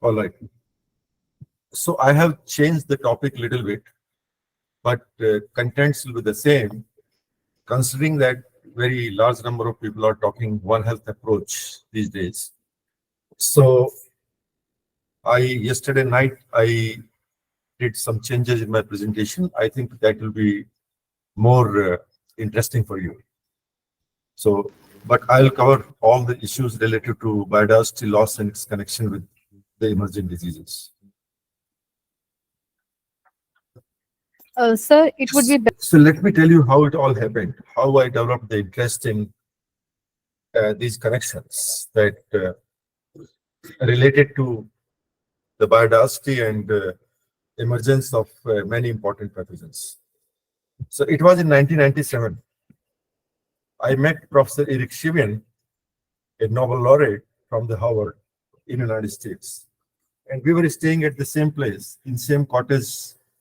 All right. So I have changed the topic a little bit, but contents will be the same, considering that very large number of people are talking One Health approach these days. So yesterday night, I did some changes in my presentation. I think that will be more interesting for you. So, but I'll cover all the issues related to biodiversity loss and its connection with the emerging diseases. Sir, it would be better. So let me tell you how it all happened, how I developed the interest in these connections that related to the biodiversity and emergence of many important pathogens. So it was in 1997. I met Professor Eric Shivian, a Nobel laureate from the Harvard in the United States. And we were staying at the same place, in same cottage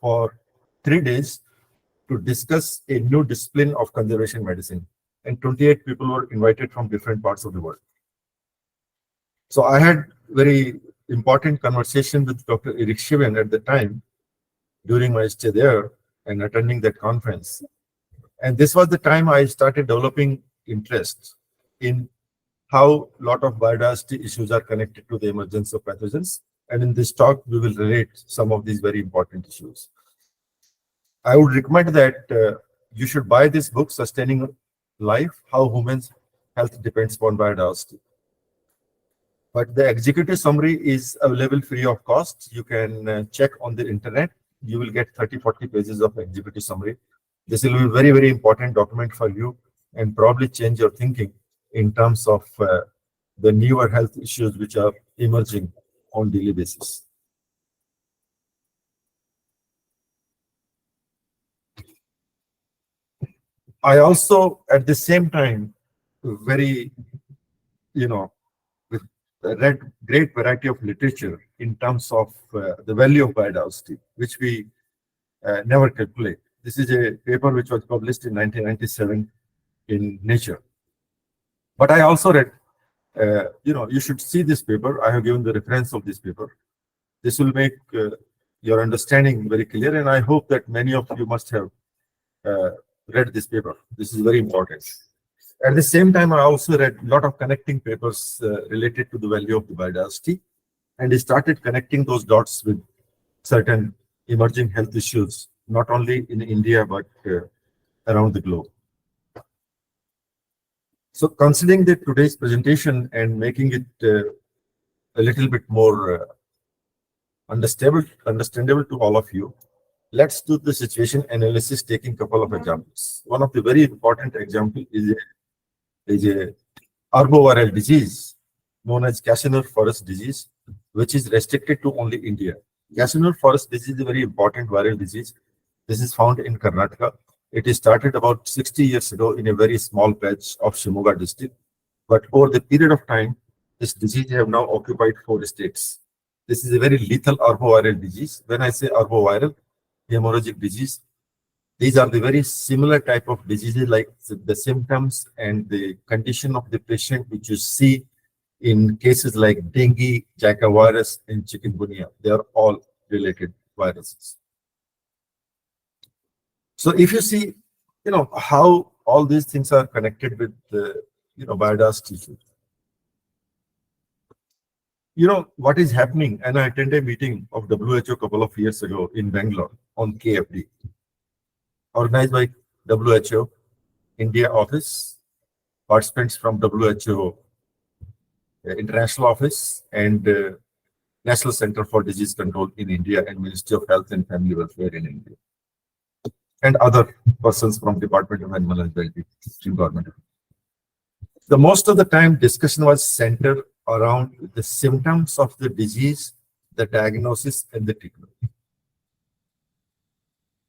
for 3 days to discuss a new discipline of conservation medicine. And 28 people were invited from different parts of the world. So I had very important conversation with Dr. Eric Shivian at the time during my stay there and attending that conference. And this was the time I started developing interest in how a lot of biodiversity issues are connected to the emergence of pathogens. And in this talk, we will relate some of these very important issues. I would recommend that you should buy this book, Sustaining Life, How Humans' Health Depends on Biodiversity. But the executive summary is available free of cost. You can check on the internet. You will get 30-40 pages of executive summary. This will be a very, very important document for you and probably change your thinking in terms of the newer health issues which are emerging on daily basis. I also, at the same time, very, read great variety of literature in terms of the value of biodiversity, which we never calculate. This is a paper which was published in 1997 in Nature. But I also read, you should see this paper. I have given the reference of this paper. This will make your understanding very clear, and I hope that many of you must have read this paper. This is very important. At the same time, I also read a lot of connecting papers related to the value of the biodiversity, and I started connecting those dots with certain emerging health issues, not only in India, but around the globe. So considering that today's presentation and making it a little bit more understandable to all of you, let's do the situation analysis taking a couple of examples. One of the very important example is a arboviral disease known as Casimir forest disease, which is restricted to only India. Casimir forest disease is a very important viral disease. This is found in Karnataka. It is started about 60 years ago in a very small patch of Shimoga district. But over the period of time, this disease have now occupied 4 states. This is a very lethal arboviral disease. When I say arboviral, hemorrhagic disease, these are the very similar type of diseases, like the symptoms and the condition of the patient, which you see in cases like dengue, Zika virus, and chikungunya. They are all related viruses. So if you see, how all these things are connected with the, biodiversity. What is happening, and I attended a meeting of WHO a couple of years ago in Bangalore on KFD, organized by WHO, India office, participants from WHO International Office, and National Center for Disease Control in India, and Ministry of Health and Family Welfare in India, and other persons from Department of Animal and Welfare government. The most of the time discussion was centered around the symptoms of the disease, the diagnosis, and the treatment.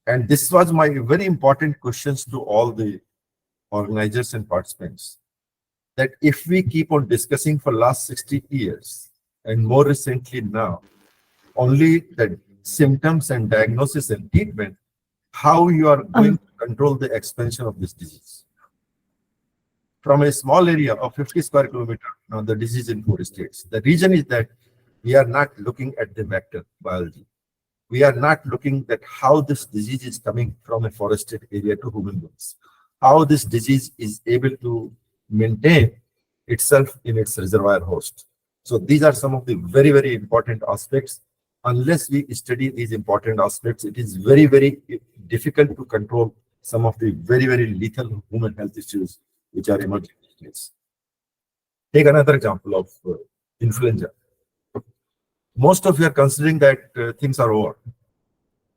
And this was my very important questions to all the organizers and participants, that if we keep on discussing for last 60 years, and more recently now, only the symptoms and diagnosis and treatment, how you are going to control the expansion of this disease. From a small area of 50 square kilometers, now the disease in 4 states. The reason is that We are not looking at the vector biology. We are not looking at how this disease is coming from a forested area to human beings, how this disease is able to maintain itself in its reservoir host. So these are some of the very, very important aspects. Unless we study these important aspects, it is very, very difficult to control some of the very, very lethal human health issues which are emerging these days. Take another example of influenza. Most of you are considering that things are over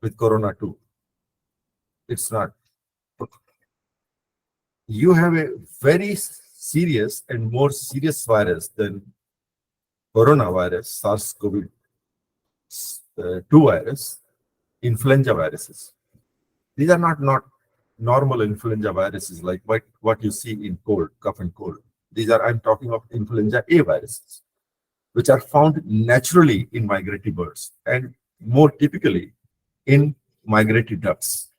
with Corona too. It's not. You have a very serious and more serious virus than coronavirus, SARS-CoV-2 virus, influenza viruses. These are not normal influenza viruses like what you see in cold, cough and cold. These are, I'm talking of influenza A viruses, which are found naturally in migratory birds and more typically in migratory ducks.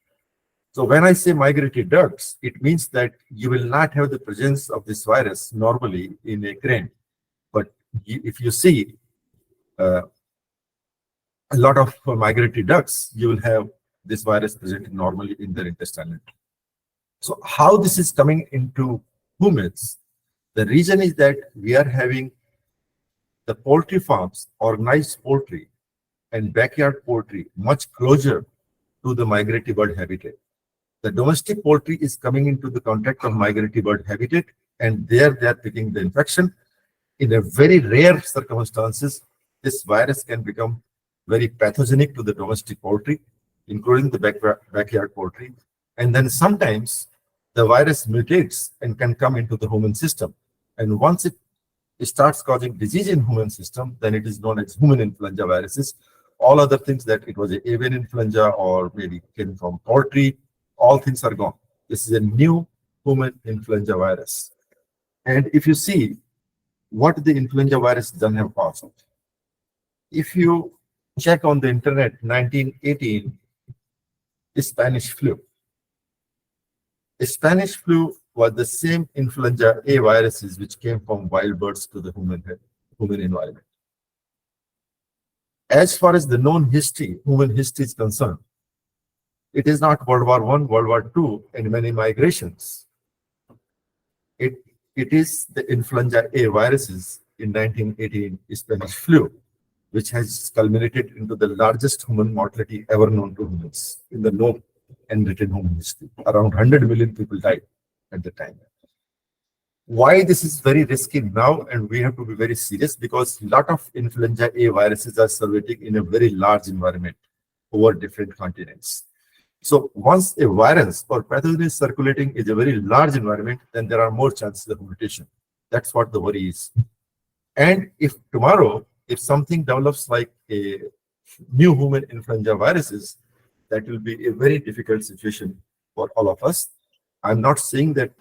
So when I say migratory ducks, it means that you will not have the presence of this virus normally in a crane. But if you see a lot of migratory ducks, you will have this virus present normally in their intestinal. So how this is coming into humans? The reason is that we are having the poultry farms, organized poultry and backyard poultry much closer to the migratory bird habitat. The domestic poultry is coming into the contact of migratory bird habitat, and there they are picking the infection. In a very rare circumstances, this virus can become very pathogenic to the domestic poultry, including the backyard poultry. And then sometimes the virus mutates and can come into the human system. And once it starts causing disease in human system, then it is known as human influenza viruses. All other things that it was an avian influenza or maybe came from poultry, all things are gone. This is a new human influenza virus. And if you see what the influenza virus done have caused, if you check on the internet, 1918, Spanish flu. The Spanish flu was the same influenza A viruses which came from wild birds to the human environment. As far as the known history, human history is concerned, it is not World War I, World War II, and many migrations. It is the influenza A viruses in 1918 Spanish flu, which has culminated into the largest human mortality ever known to humans in the known and written human history. Around 100 million people died at the time. Why this is very risky now, and we have to be very serious, because a lot of influenza A viruses are circulating in a very large environment over different continents. So once a virus or pathogen is circulating in a very large environment, then there are more chances of mutation. That's what the worry is. And if tomorrow, if something develops like a new human influenza viruses, that will be a very difficult situation for all of us. I'm not saying that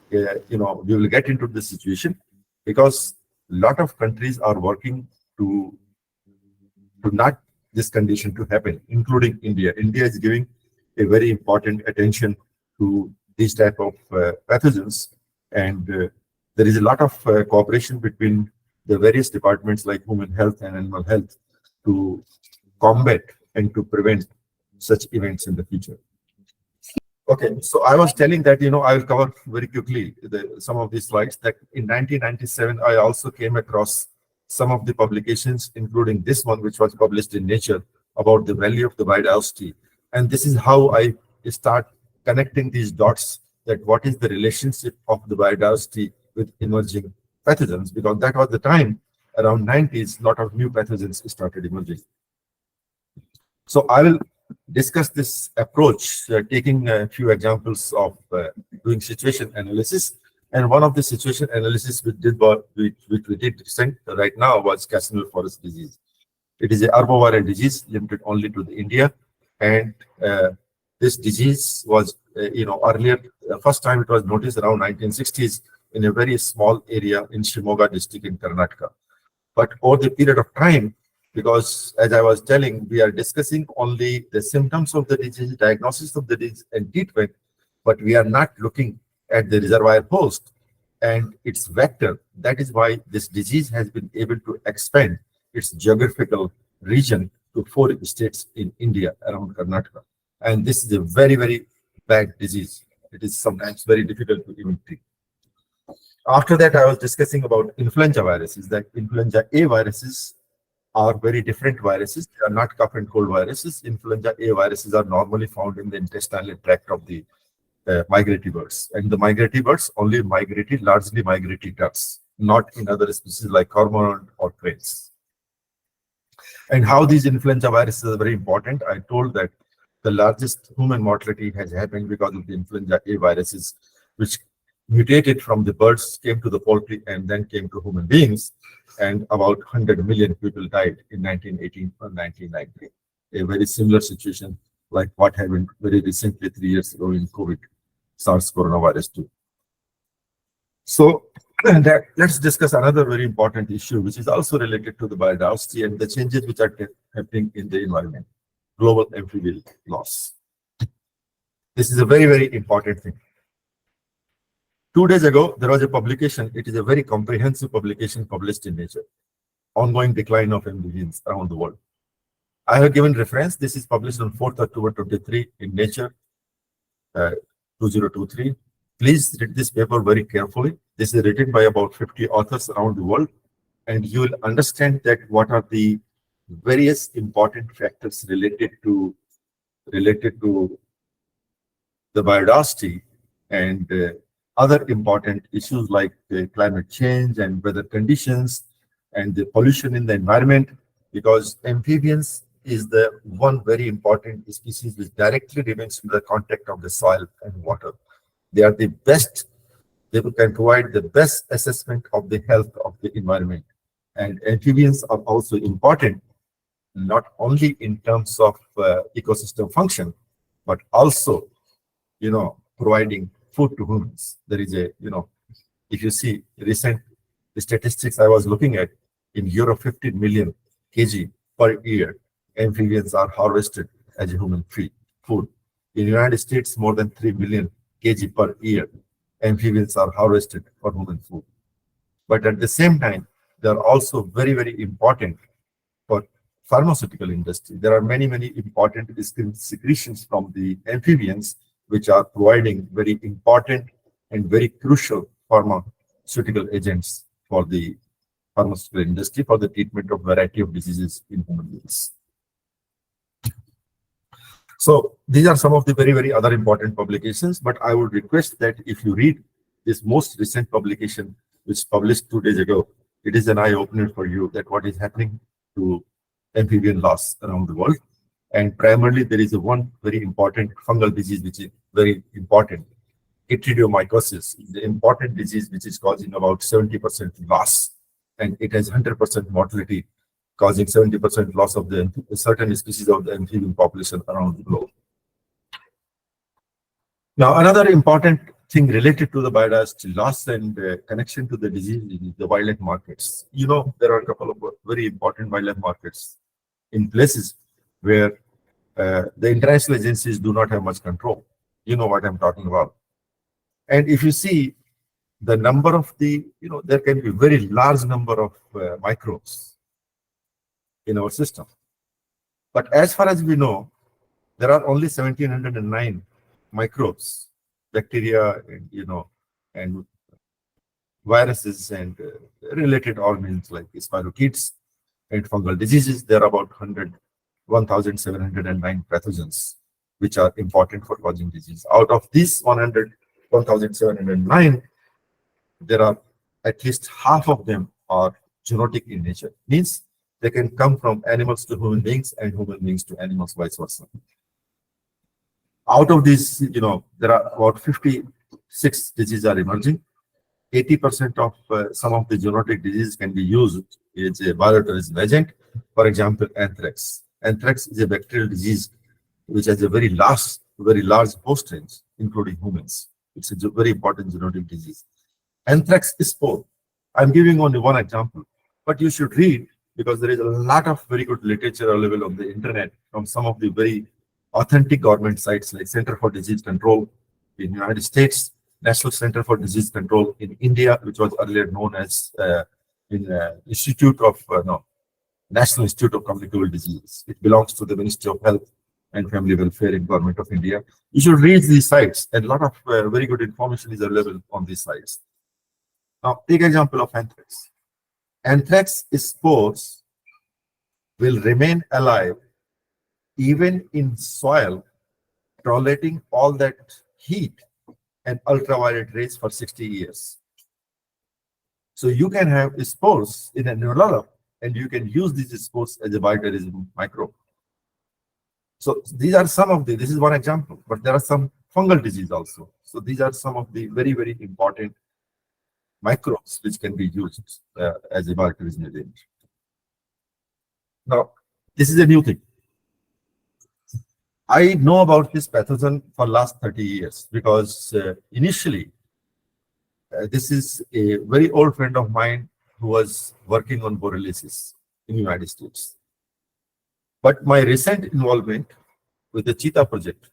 we will get into this situation, because a lot of countries are working to not this condition to happen, including India. India is giving a very important attention to these type of pathogens, and there is a lot of cooperation between the various departments like human health and animal health to combat and to prevent such events in the future. Okay, so I was telling that, I will cover very quickly some of these slides, that in 1997, I also came across some of the publications, including this one, which was published in Nature, about the value of the biodiversity. And this is how I start connecting these dots, that what is the relationship of the biodiversity with emerging pathogens, because that was the time, around 90s, a lot of new pathogens started emerging. So I will discuss this approach, taking a few examples of doing situation analysis. And one of the situation analysis which we did recent right now was Cassonal forest disease. It is an arboviral disease limited only to the India. And this disease was, earlier, first time it was noticed around 1960s in a very small area in Shimoga district in Karnataka. But over the period of time, because as I was telling, we are discussing only the symptoms of the disease, diagnosis of the disease and treatment, but we are not looking at the reservoir host and its vector. That is why this disease has been able to expand its geographical region to 4 states in India around Karnataka. And this is a very, very bad disease. It is sometimes very difficult to even treat. After that, I was discussing about influenza viruses, that influenza A viruses are very different viruses. They are not cough and cold viruses. Influenza A viruses are normally found in the intestinal tract of the migratory birds. And the migratory birds only largely migratory ducks, not in other species like cormorant or cranes. And how these influenza viruses are very important, I told that the largest human mortality has happened because of the influenza A viruses, which mutated from the birds, came to the poultry, and then came to human beings. And about 100 million people died in 1918 or 1990. A very similar situation like what happened very recently 3 years ago in COVID, SARS coronavirus 2. So let's discuss another very important issue, which is also related to the biodiversity and the changes which are happening in the environment, global amphibian loss. This is a very, very important thing. 2 days ago, there was a publication. It is a very comprehensive publication published in Nature, ongoing decline of amphibians around the world. I have given reference. This is published on 4th October 23 in Nature 2023. Please read this paper very carefully. This is written by about 50 authors around the world, and you will understand that what are the various important factors related to the biodiversity and other important issues like climate change and weather conditions and the pollution in the environment, because amphibians is the one very important species which directly remains in the contact of the soil and water. They are the best, they can provide the best assessment of the health of the environment. And amphibians are also important, not only in terms of ecosystem function, but also, providing food to humans. There is a, if you see recent statistics I was looking at, in Europe, 15 million kg per year, amphibians are harvested as a human food. In the United States, more than 3 million kg per year, amphibians are harvested for human food. But at the same time, they are also very, very important for pharmaceutical industry. There are many, many important secretions from the amphibians which are providing very important and very crucial pharmaceutical agents for the pharmaceutical industry for the treatment of variety of diseases in human beings. So these are some of the very, very other important publications, but I would request that if you read this most recent publication, which published 2 days ago, it is an eye-opener for you that what is happening to amphibian loss around the world. And primarily, there is one very important fungal disease which is very important. Ichthyomycosis is the important disease which is causing about 70% loss, and it has 100% mortality, causing 70% loss of the certain species of the amphibian population around the globe. Now, another important thing related to the biodiversity loss and connection to the disease is the wildlife markets. There are a couple of very important wildlife markets in places where the international agencies do not have much control. You know what I'm talking about. And if you see the number of there can be very large number of microbes in our system. But as far as we know, there are only 1,709 microbes, bacteria, and viruses and related organisms like spirochetes and fungal diseases. There are about 1,709 pathogens which are important for causing disease. Out of these 1,709, there are at least half of them are zoonotic in nature. Means they can come from animals to human beings and human beings to animals, vice versa. Out of these, there are about 56 diseases are emerging. 80% of some of the zoonotic diseases can be used as a bioterrorism agent. For example, anthrax. Anthrax is a bacterial disease which has a very large host range, including humans. It's a very important zoonotic disease. Anthrax spore. I'm giving only one example, but you should read, because there is a lot of very good literature available on the internet from some of the very authentic government sites like Center for Disease Control in the United States, National Center for Disease Control in India, which was earlier known as Institute of National Institute of Communicable Diseases. It belongs to the Ministry of Health and Family Welfare in Government of India. You should read these sites, and a lot of very good information is available on these sites. Now, take example of anthrax. Anthrax spores will remain alive even in soil, tolerating all that heat and ultraviolet rays for 60 years. So you can have spores in an envelope, and you can use these spores as a bioterrorism microbe. So these are some of this is one example, but there are some fungal disease also. So these are some of the very, very important microbes which can be used as a bioterrorism agent. Now, this is a new thing. I know about this pathogen for last 30 years because initially, this is a very old friend of mine who was working on borreliosis in the United States. But my recent involvement with the Cheetah project,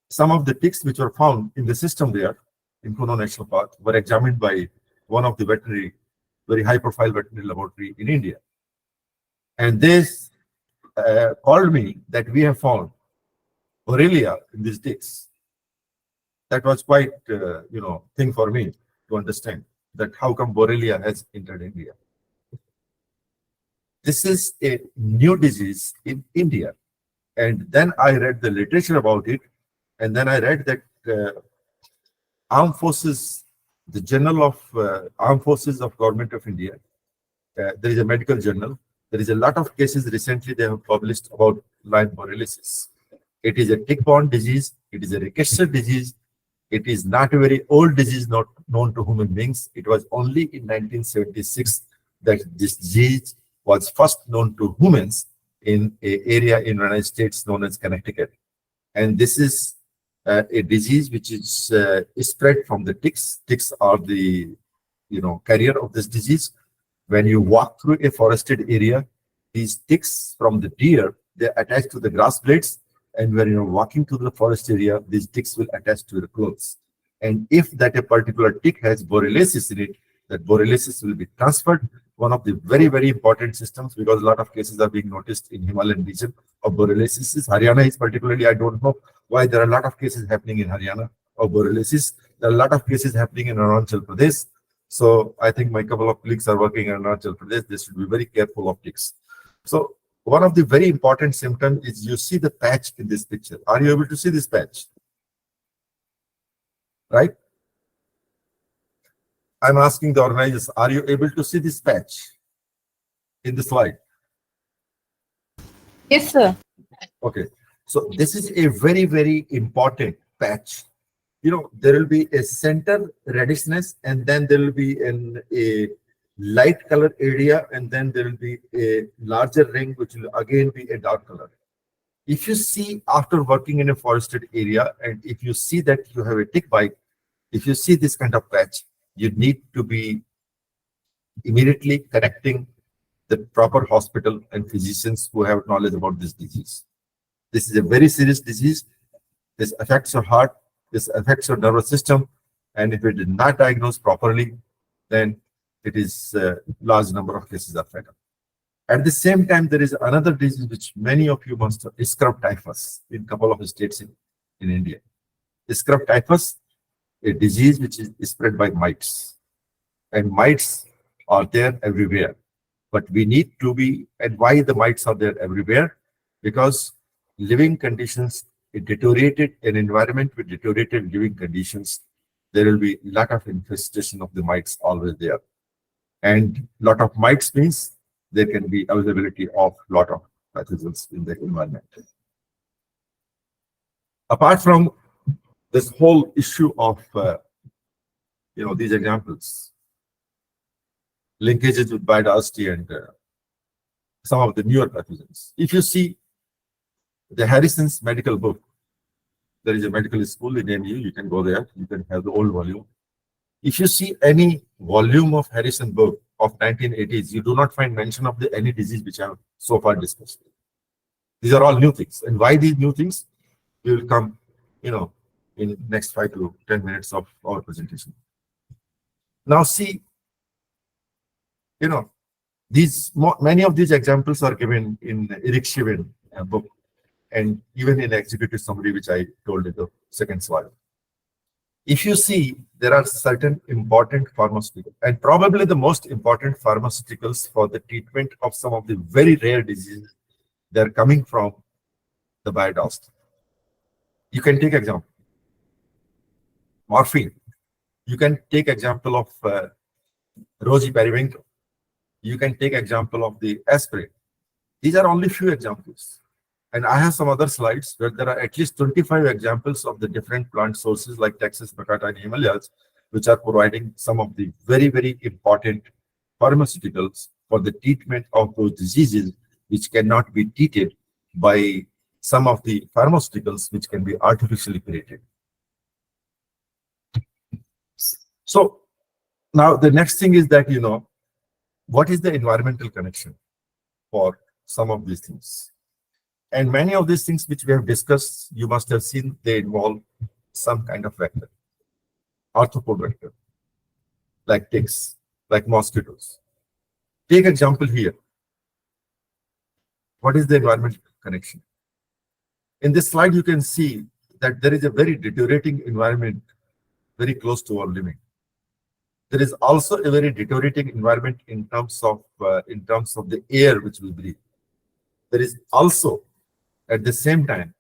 some of the ticks which were found in the system there in Kuno National Park were examined by one of the very high-profile veterinary laboratory in India. And they called me that we have found Borrelia in these ticks. That was quite, thing for me to understand that how come Borrelia has entered India. This is a new disease in India. And then I read the literature about it. And then I read that Armed Forces, the Journal of Armed Forces of Government of India, there is a medical journal. There is a lot of cases recently they have published about Lyme borreliosis. It is a tick-borne disease. It is a rickettsial disease. It is not a very old disease, not known to human beings. It was only in 1976 that this disease was first known to humans in an area in the United States known as Connecticut. And this is a disease which is spread from the ticks. Ticks are the carrier of this disease. When you walk through a forested area, these ticks from the deer, they attach to the grass blades. And when you're walking through the forest area, these ticks will attach to your clothes. And if that a particular tick has borreliosis in it, that borreliosis will be transferred. One of the very, very important systems, because a lot of cases are being noticed in Himalayan region of borreliosis. Haryana is particularly, I don't know why there are a lot of cases happening in Haryana of borreliosis. There are a lot of cases happening in Arunachal Pradesh. So I think my couple of colleagues are working in Arunachal Pradesh. They should be very careful of ticks. So one of the very important symptoms is you see the patch in this picture. Are you able to see this patch? Right? I'm asking the organizers, are you able to see this patch in the slide? Yes, sir. Okay. So this is a very, very important patch. There will be a center reddishness, and then there will be a light color area, and then there will be a larger ring, which will again be a dark color. If you see after working in a forested area, and if you see that you have a tick bite, if you see this kind of patch, you need to be immediately connecting the proper hospital and physicians who have knowledge about this disease. This is a very serious disease. This affects your heart, this affects your nervous system, and if it is not diagnosed properly, then it is a large number of cases are fatal. At the same time, there is another disease which many of you must have, scrub typhus in a couple of states in India. Scrub typhus, a disease which is spread by mites. And mites are there everywhere. But we need to be, and why the mites are there everywhere? Because living conditions, it deteriorated, an environment with deteriorated living conditions, there will be a lot of infestation of the mites always there. And lot of mites means there can be availability of lot of pathogens in the environment. Apart from this whole issue of these examples, linkages with biodiversity and some of the newer pathogens. If you see the Harrison's medical book, there is a medical school in MU, you can go there, you can have the old volume. If you see any volume of Harrison book of 1980s, you do not find mention of any disease which I have so far discussed. These are all new things. And why these new things? We will come, in next 5 to 10 minutes of our presentation. Now see, Many of these examples are given in Eric Shiven book, and even in executive summary, which I told in the second slide. If you see, there are certain important pharmaceuticals, and probably the most important pharmaceuticals for the treatment of some of the very rare diseases, they're coming from the biodiversity. You can take example, morphine. You can take example of rosy periwinkle. You can take example of the aspirin. These are only few examples. And I have some other slides where there are at least 25 examples of the different plant sources like Texas, Makata, and Himalayas, which are providing some of the very, very important pharmaceuticals for the treatment of those diseases which cannot be treated by some of the pharmaceuticals which can be artificially created. So now the next thing is that, what is the environmental connection for some of these things? And many of these things which we have discussed, you must have seen, they involve some kind of vector, arthropod vector, like ticks, like mosquitoes. Take example here. What is the environmental connection? In this slide, you can see that there is a very deteriorating environment very close to our living. There is also a very deteriorating environment in terms of the air which we breathe. There is also, at the same time,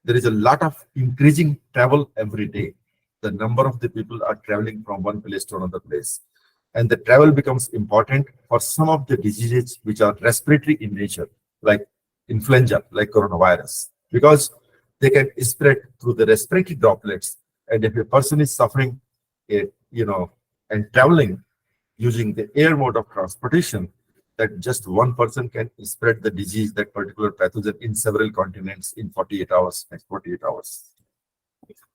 there is a lot of increasing travel every day. The number of the people are traveling from one place to another place. And the travel becomes important for some of the diseases which are respiratory in nature, like influenza, like coronavirus, because they can spread through the respiratory droplets. And if a person is suffering, and traveling using the air mode of transportation, that just one person can spread the disease, that particular pathogen, in several continents in 48 hours, next 48 hours.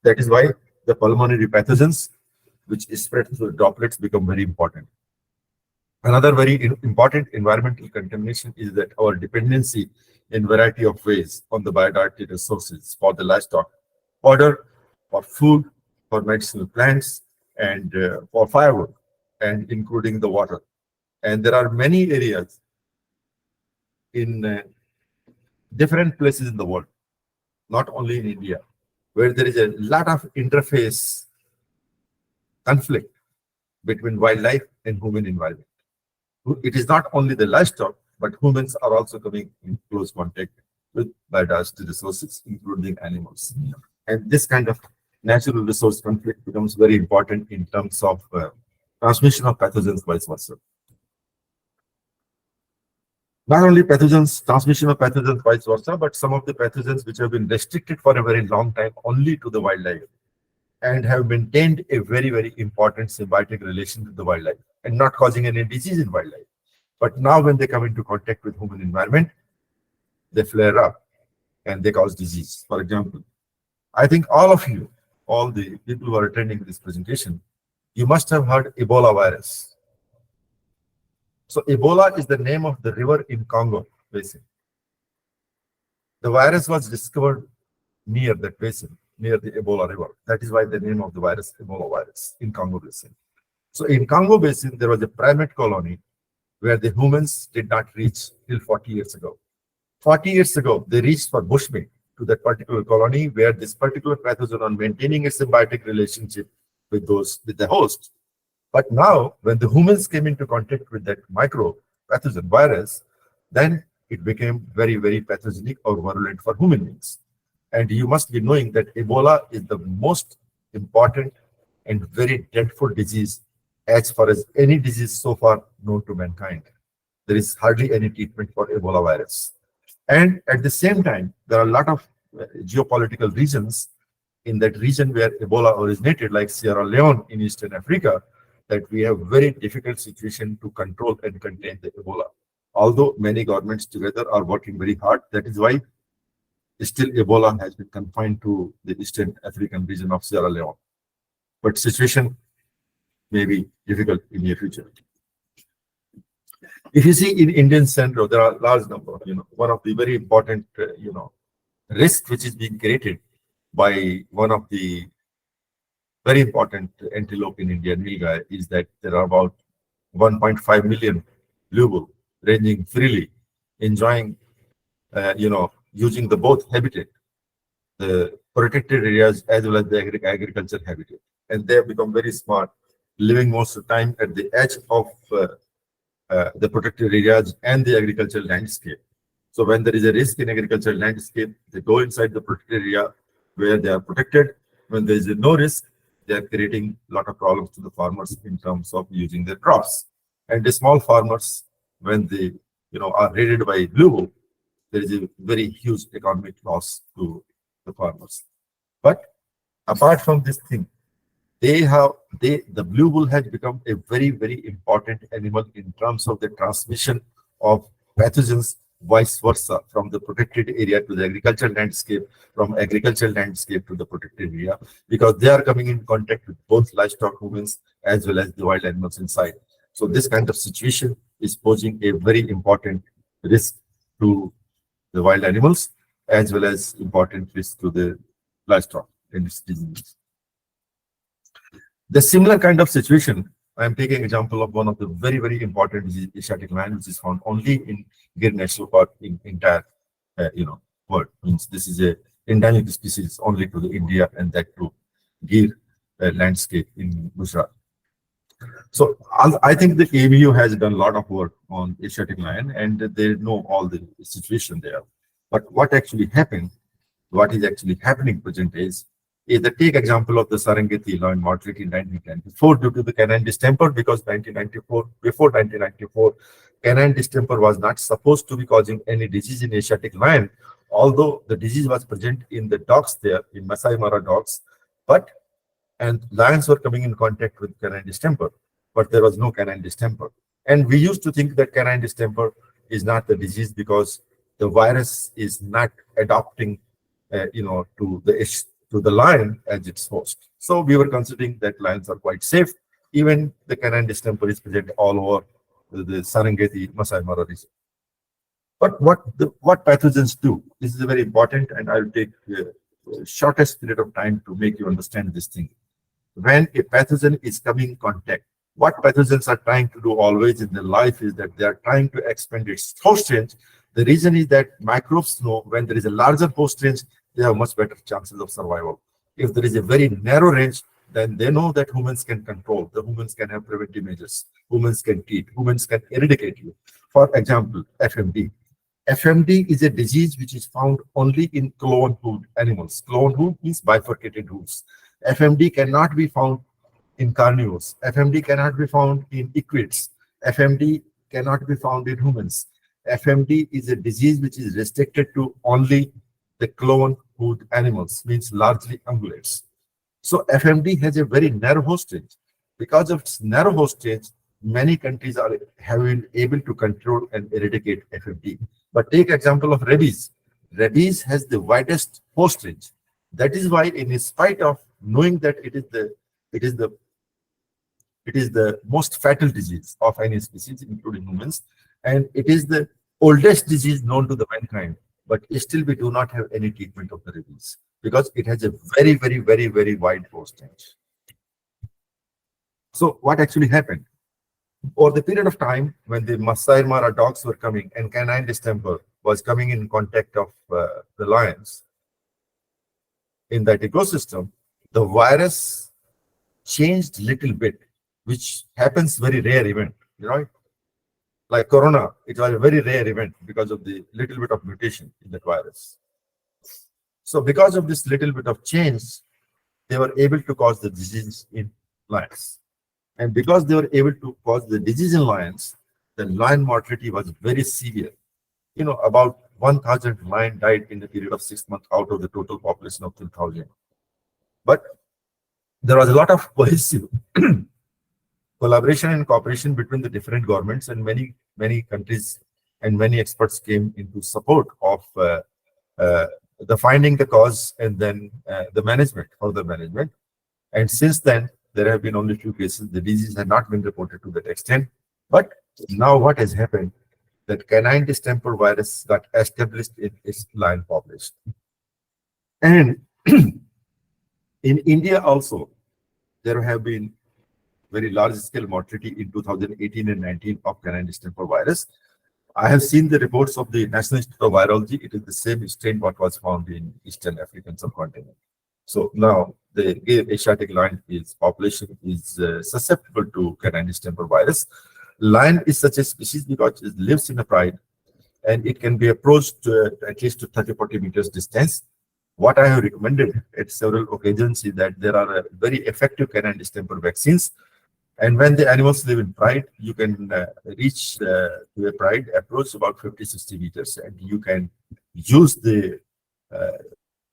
That is why the pulmonary pathogens, which spread through droplets, become very important. Another very important environmental contamination is that our dependency in variety of ways on the biodiversity resources for the livestock, fodder, for food, for medicinal plants, and for firewood, and including the water. And there are many areas in different places in the world, not only in India, where there is a lot of interface conflict between wildlife and human environment. It is not only the livestock, but humans are also coming in close contact with biodiversity resources, including animals. And this kind of natural resource conflict becomes very important in terms of transmission of pathogens, vice versa. Not only pathogens, transmission of pathogens, vice versa, but some of the pathogens which have been restricted for a very long time only to the wildlife and have maintained a very, very important symbiotic relation with the wildlife and not causing any disease in wildlife. But now when they come into contact with human environment, they flare up and they cause disease. For example, I think all of you, all the people who are attending this presentation, you must have heard Ebola virus. So Ebola is the name of the river in Congo basin. The virus was discovered near that basin, near the Ebola river. That is why the name of the virus, Ebola virus, in Congo basin. So in Congo basin, there was a primate colony where the humans did not reach till 40 years ago. 40 years ago, they reached for bushmeat to that particular colony where this particular pathogen on maintaining a symbiotic relationship with the host. But now, when the humans came into contact with that micro pathogen virus, then it became very, very pathogenic or virulent for human beings. And you must be knowing that Ebola is the most important and very dreadful disease as far as any disease so far known to mankind. There is hardly any treatment for Ebola virus. And at the same time, there are a lot of geopolitical reasons in that region where Ebola originated, like Sierra Leone in Eastern Africa, that we have very difficult situation to control and contain the Ebola. Although many governments together are working very hard, that is why still Ebola has been confined to the Eastern African region of Sierra Leone. But situation may be difficult in the future. If you see in Indian Central, there are large number, one of the very important, risk which is being created by one of the very important antelope in India, nilgai, is that there are about 1.5 million blue bull ranging freely, enjoying, using the both habitat, the protected areas as well as the agriculture habitat. And they have become very smart, living most of the time at the edge of the protected areas and the agricultural landscape. So when there is a risk in agricultural landscape, they go inside the protected area where they are protected. When there is no risk, they are creating a lot of problems to the farmers in terms of using their crops. And the small farmers, when they are raided by blue bull, there is a very huge economic loss to the farmers. But apart from this thing, the blue bull has become a very, very important animal in terms of the transmission of pathogens, vice versa, from the protected area to the agricultural landscape, from agricultural landscape to the protected area, because they are coming in contact with both livestock, humans, as well as the wild animals inside. So this kind of situation is posing a very important risk to the wild animals, as well as important risk to the livestock in this disease. The similar kind of situation, I am taking example of one of the very, very important disease, Asiatic lion, which is found only in Gir National Park in entire, world. Means this is a endemic species only to the India and that to Gir landscape in Gujarat. So I think the ABU has done a lot of work on Asiatic lion, and they know all the situation there. But what actually happened, what is actually happening present is the take example of the Serengeti lion mortality in 1994 due to the canine distemper, because before 1994, canine distemper was not supposed to be causing any disease in Asiatic lion, although the disease was present in the dogs there, in Masai Mara dogs, and lions were coming in contact with canine distemper, but there was no canine distemper. And we used to think that canine distemper is not the disease because the virus is not adopting, to the lion as its host. So we were considering that lions are quite safe. Even the canine distemper is present all over the Serengeti Masai Mara region. But what pathogens do? This is very important, and I'll take the shortest period of time to make you understand this thing. When a pathogen is coming in contact, what pathogens are trying to do always in their life is that they are trying to expand its host range. The reason is that microbes know when there is a larger host range, they have much better chances of survival. If there is a very narrow range, then they know that humans can control, the humans can have preventive measures, humans can treat, humans can eradicate you. For example, FMD. FMD is a disease which is found only in clone hoof animals. Clone hoof means bifurcated hoofs. FMD cannot be found in carnivores. FMD cannot be found in equids. FMD cannot be found in humans. FMD is a disease which is restricted to only the clone-hoofed animals, means largely ungulates. So FMD has a very narrow host range. Because of its narrow host range, many countries have been able to control and eradicate FMD. But take example of rabies. Rabies has the widest host range. That is why, in spite of knowing that it is the most fatal disease of any species, including humans, and it is the oldest disease known to the mankind, but still we do not have any treatment of the rabies because it has a very, very, very, very wide host range. So what actually happened? Over the period of time when the Masai Mara dogs were coming and canine distemper was coming in contact of the lions in that ecosystem, the virus changed little bit, which happens very rare event, like corona. It was a very rare event because of the little bit of mutation in that virus. So because of this little bit of change, they were able to cause the disease in lions. And because they were able to cause the disease in lions, the lion mortality was very severe. About 1,000 lions died in the period of 6 months out of the total population of 2,000. But there was a lot of cohesive collaboration and cooperation between the different governments, and many countries and many experts came into support of the finding the cause and then the management. And since then, there have been only few cases. The disease had not been reported to that extent. But now what has happened, that canine distemper virus got established in its lion population. And in India also, there have been very large-scale mortality in 2018 and 19 of canine distemper virus. I have seen the reports of the National Institute of Virology. It is the same strain what was found in Eastern African subcontinent. So now the Asiatic lion population is susceptible to canine distemper virus. Lion is such a species because it lives in a pride and it can be approached at least to 30-40 meters distance. What I have recommended at several occasions is that there are very effective canine distemper vaccines. And when the animals live in pride, you can reach to a pride, approach about 50-60 meters, and you can use the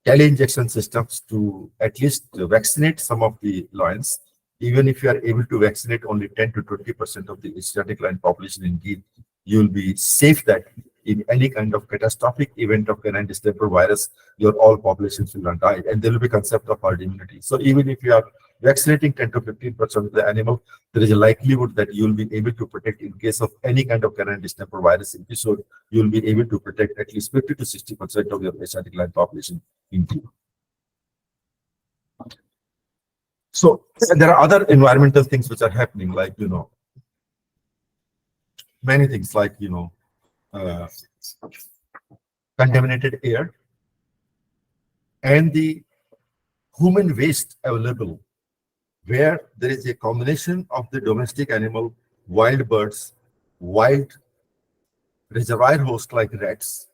tele injection systems to at least vaccinate some of the lions. Even if you are able to vaccinate only 10 to 20% of the Asiatic lion population in Gil, you will be safe that in any kind of catastrophic event of canine distemper virus, your all populations will not die, and there will be concept of herd immunity. So even if you are vaccinating 10 to 15% of the animal, there is a likelihood that you will be able to protect in case of any kind of canine distemper virus episode. You will be able to protect at least 50 to 60% of your Asiatic lion population in Gil. So there are other environmental things which are happening, like many things, like contaminated air and the human waste available, where there is a combination of the domestic animal, wild birds, wild reservoir hosts like rats,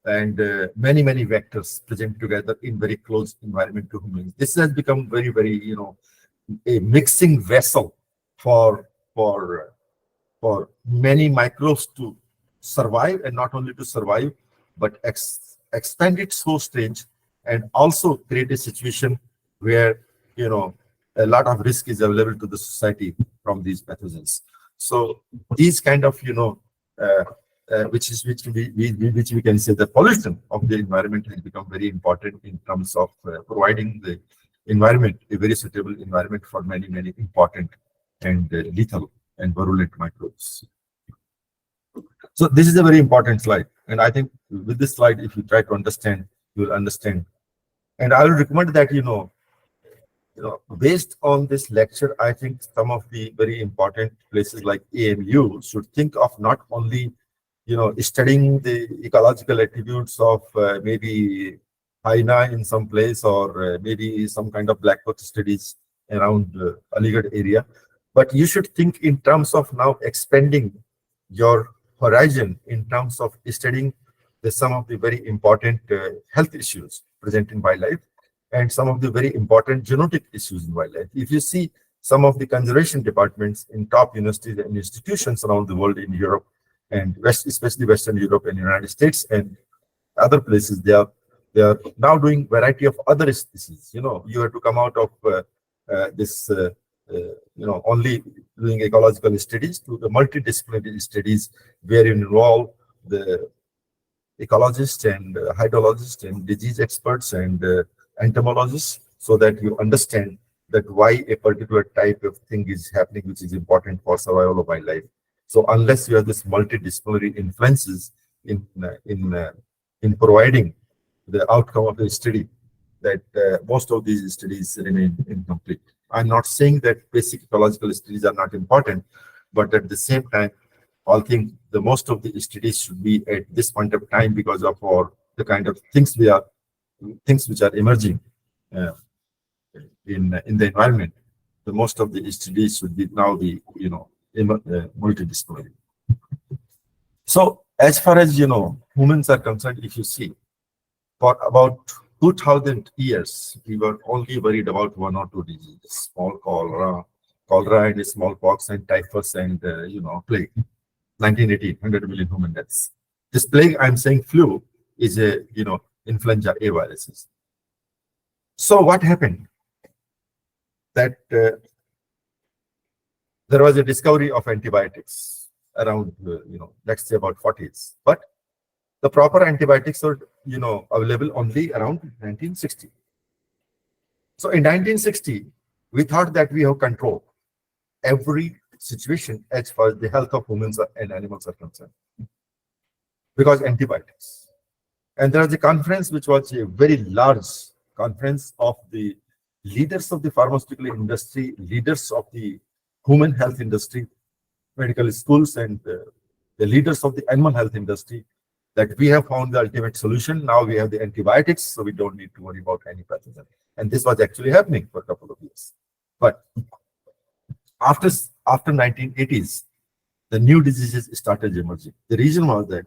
and many vectors present together in very close environment to humans. This has become very a mixing vessel for many microbes to survive, and not only to survive, but expand its host range, and also create a situation where a lot of risk is available to the society from these pathogens. So these kind of which we can say the pollution of the environment has become very important in terms of providing the environment a very suitable environment for many important and lethal and virulent microbes. So this is a very important slide, and I think with this slide, if you try to understand, you will understand. And I will recommend that based on this lecture, I think some of the very important places like AMU should think of not only studying the ecological attributes of maybe hyena in some place, or maybe some kind of black box studies around Aligarh area, but you should think in terms of now expanding your horizon in terms of studying some of the very important health issues present in wildlife, and some of the very important genetic issues in wildlife. If you see some of the conservation departments in top universities and institutions around the world, in Europe and especially Western Europe and United States and other places, they are now doing variety of other species. You have to come out of this only doing ecological studies to the multidisciplinary studies, where you involve the ecologists and hydrologists and disease experts and entomologists, so that you understand that why a particular type of thing is happening, which is important for survival of wildlife. So unless you have this multidisciplinary influences in providing the outcome of a study, that most of these studies remain incomplete. I'm not saying that basic ecological studies are not important, but at the same time, I think the most of the studies should be at this point of time, because of the kind of things which are emerging in the environment. The most of the studies should be now be multidisciplinary. So as far as humans are concerned, if you see, for about 2000 years, we were only worried about one or two diseases: small cholera and smallpox and typhus and plague. 1918, 100 million human deaths. This plague, I'm saying flu, is a influenza A viruses. So what happened? That there was a discovery of antibiotics around let's say about 40s, but the proper antibiotics were available only around 1960. So in 1960, we thought that we have control every situation as far as the health of humans and animals are concerned, because antibiotics. And there was a conference which was a very large conference of the leaders of the pharmaceutical industry, leaders of the human health industry, medical schools, and the leaders of the animal health industry that we have found the ultimate solution. Now we have the antibiotics, so we don't need to worry about any pathogen. And this was actually happening for a couple of years. But after 1980s, the new diseases started emerging. The reason was that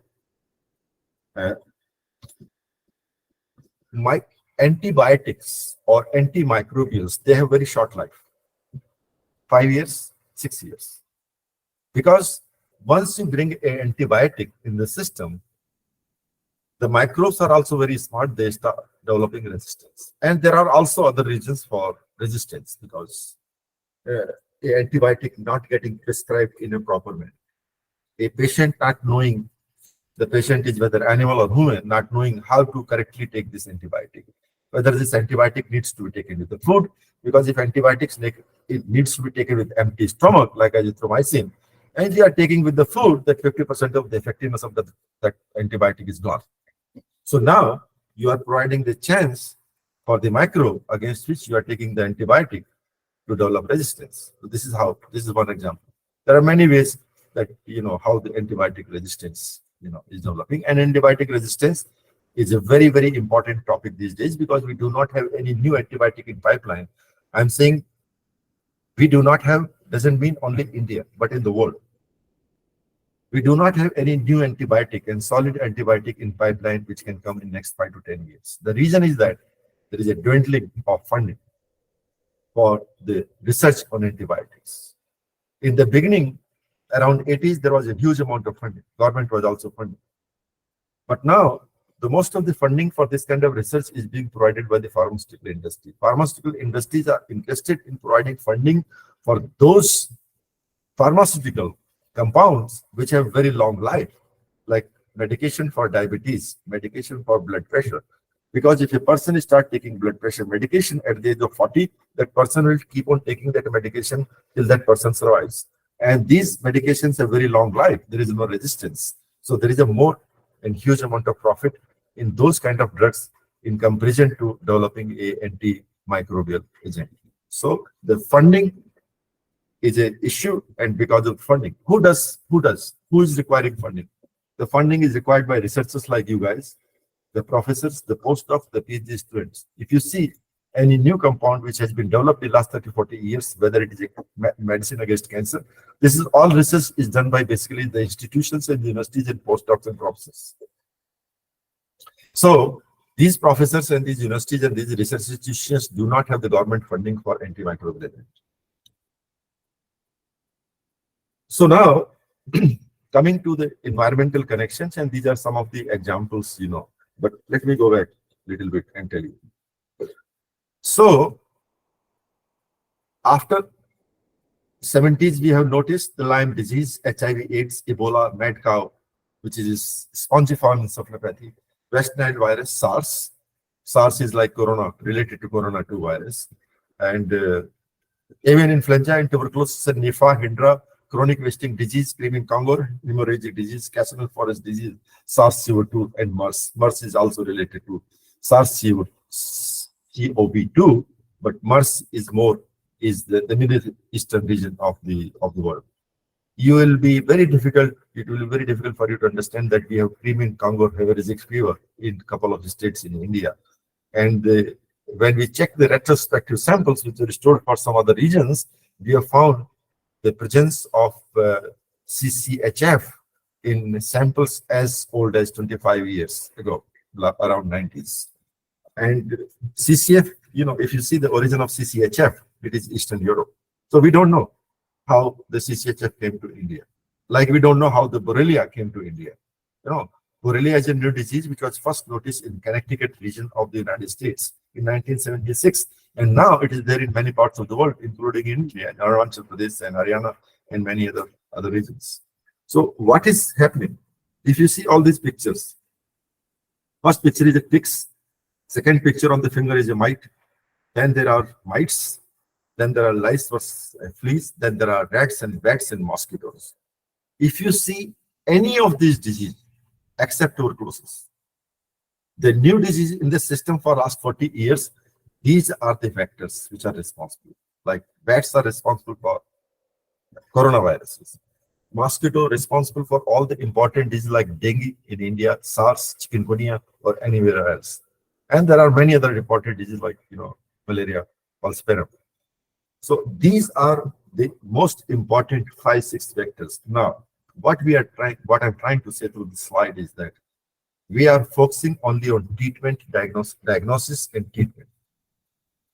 antibiotics or antimicrobials, they have very short life, 5 years, 6 years. Because once you bring an antibiotic in the system, the microbes are also very smart. They start developing resistance. And there are also other reasons for resistance, because an antibiotic not getting prescribed in a proper manner. A patient not knowing, the patient is whether animal or human, not knowing how to correctly take this antibiotic. Whether this antibiotic needs to be taken with the food, because if antibiotics it needs to be taken with empty stomach, like azithromycin, and you are taking with the food, that 50% of the effectiveness of that antibiotic is gone. So now you are providing the chance for the microbe against which you are taking the antibiotic to develop resistance. So this is one example. There are many ways that how the antibiotic resistance is developing. And antibiotic resistance is a very, very important topic these days, because we do not have any new antibiotic in pipeline. I'm saying we do not have, doesn't mean only India, but in the world. We do not have any new antibiotic and solid antibiotic in pipeline which can come in next 5 to 10 years. The reason is that there is a dwindling of funding for the research on antibiotics. In the beginning, around 80s, there was a huge amount of funding. Government was also funding. But now, the most of the funding for this kind of research is being provided by the pharmaceutical industry. Pharmaceutical industries are interested in providing funding for those pharmaceutical compounds which have very long life, like medication for diabetes, medication for blood pressure. Because if a person starts taking blood pressure medication at the age of 40, that person will keep on taking that medication till that person survives. And these medications have very long life. There is no resistance. So there is a more and huge amount of profit in those kind of drugs in comparison to developing a antimicrobial agent. So the funding is an issue, and because of funding, who is requiring funding? The funding is required by researchers like you guys, the professors, the postdocs, the PhD students. If you see any new compound which has been developed in the last 30-40 years, whether it is a medicine against cancer, this is all research is done by basically the institutions and universities and postdocs and professors. So these professors and these universities and these research institutions do not have the government funding for antimicrobial agent. So now, coming to the environmental connections, and these are some of the examples, but let me go back a little bit and tell you. So after 70s, we have noticed the Lyme disease, HIV, AIDS, Ebola, mad cow, which is spongiform encephalopathy, West Nile virus, SARS. SARS is like corona, related to corona 2 virus, and avian influenza and tuberculosis and Nipah, Hydra, chronic wasting disease, screaming Congo, hemorrhagic disease, Cassonal forest disease, SARS-CoV-2, and MERS. MERS is also related to SARS-CoV-2, but MERS is the Middle Eastern region of the world. It will be very difficult for you to understand that we have Crimean Congo hemorrhagic fever in a couple of states in India. And when we check the retrospective samples which are stored for some other regions, we have found the presence of CCHF in samples as old as 25 years ago, around 90s. And CCF, if you see the origin of CCHF, it is Eastern Europe. So we don't know how the CCHF came to India. Like we don't know how the Borrelia came to India. Borrelia is a new disease which was first noticed in Connecticut region of the United States in 1976. And now it is there in many parts of the world, including in India, Arunachal Pradesh and Haryana and many other regions. So what is happening? If you see all these pictures, first picture is a ticks, second picture on the finger is a mite, then there are mites, then there are lice or fleas, then there are rats and bats and mosquitoes. If you see any of these diseases, except tuberculosis, the new disease in the system for last 40 years, these are the vectors which are responsible. Like bats are responsible for coronaviruses. Mosquito responsible for all the important diseases like dengue in India, SARS, chikungunya, or anywhere else. And there are many other reported diseases like, malaria, falciparum. So these are the most important 5-6 vectors. Now, what I'm trying to say through this slide is that we are focusing only on treatment, diagnosis, and treatment.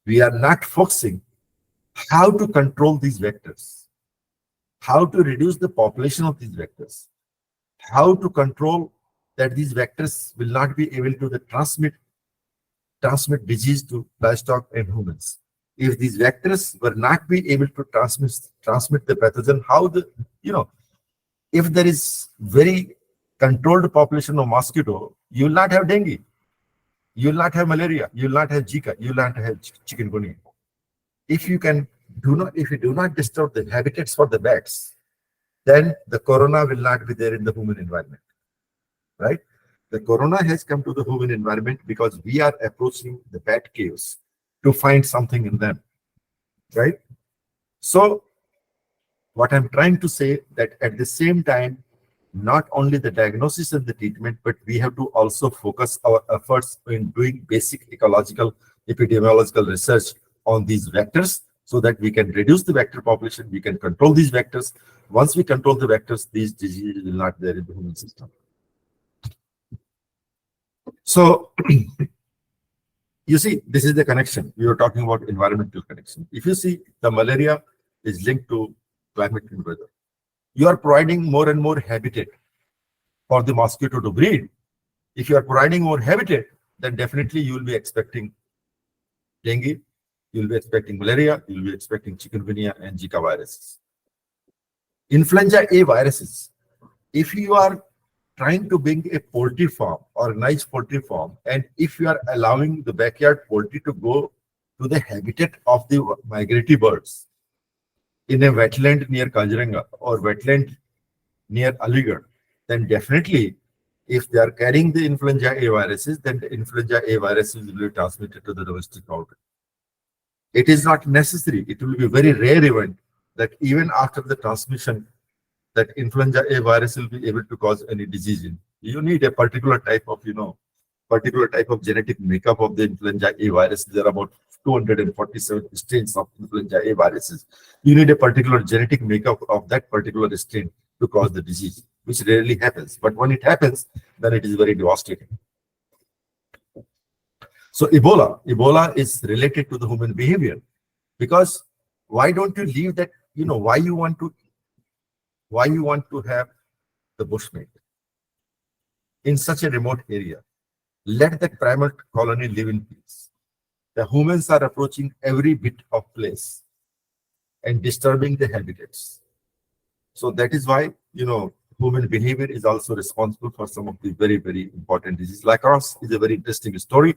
We are not focusing how to control these vectors, how to reduce the population of these vectors, how to control that these vectors will not be able to transmit disease to livestock and humans. If these vectors were not be able to transmit the pathogen, if there is very controlled population of mosquito, you will not have dengue, you will not have malaria, you will not have Zika, you will not have chikungunya. If you do not disturb the habitats for the bats, then the corona will not be there in the human environment, right? The corona has come to the human environment because we are approaching the bat caves to find something in them, right? So what I'm trying to say that at the same time, not only the diagnosis and the treatment, but we have to also focus our efforts in doing basic ecological, epidemiological research on these vectors so that we can reduce the vector population, we can control these vectors. Once we control the vectors, these diseases will not be there in the human system. So, you see, this is the connection. We were talking about environmental connection. If you see, the malaria is linked to climate and weather. You are providing more and more habitat for the mosquito to breed. If you are providing more habitat, then definitely you will be expecting dengue, you will be expecting malaria, you will be expecting chikungunya and Zika viruses. Influenza A viruses. If you are trying to bring a poultry farm or a nice poultry farm, and if you are allowing the backyard poultry to go to the habitat of the migratory birds in a wetland near Kaziranga or wetland near Aligarh, then definitely if they are carrying the influenza A viruses, then the influenza A viruses will be transmitted to the domestic outlet. It is not necessary. It will be a very rare event that even after the transmission, that influenza A virus will be able to cause any disease. You need a particular type of, genetic makeup of the influenza A virus. There are about 247 strains of influenza A viruses. You need a particular genetic makeup of that particular strain to cause the disease, which rarely happens. But when it happens, then it is very devastating. So Ebola is related to the human behavior, because why don't you leave that, why you want to have the bushmeat in such a remote area? Let that primal colony live in peace. The humans are approaching every bit of place and disturbing the habitats. So that is why, human behavior is also responsible for some of the very, very important diseases. Lacrosse is a very interesting story.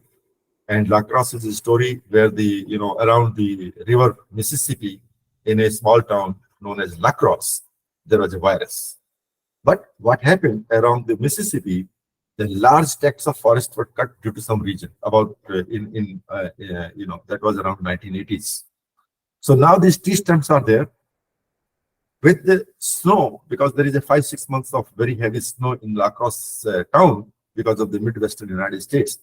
And Lacrosse is a story where around the river Mississippi, in a small town known as Lacrosse, there was a virus. But what happened around the Mississippi, the large tracts of forest were cut due to some region about that was around 1980s. So now these tree stumps are there with the snow, because there is a 5-6 months of very heavy snow in Lacrosse town because of the Midwestern United States.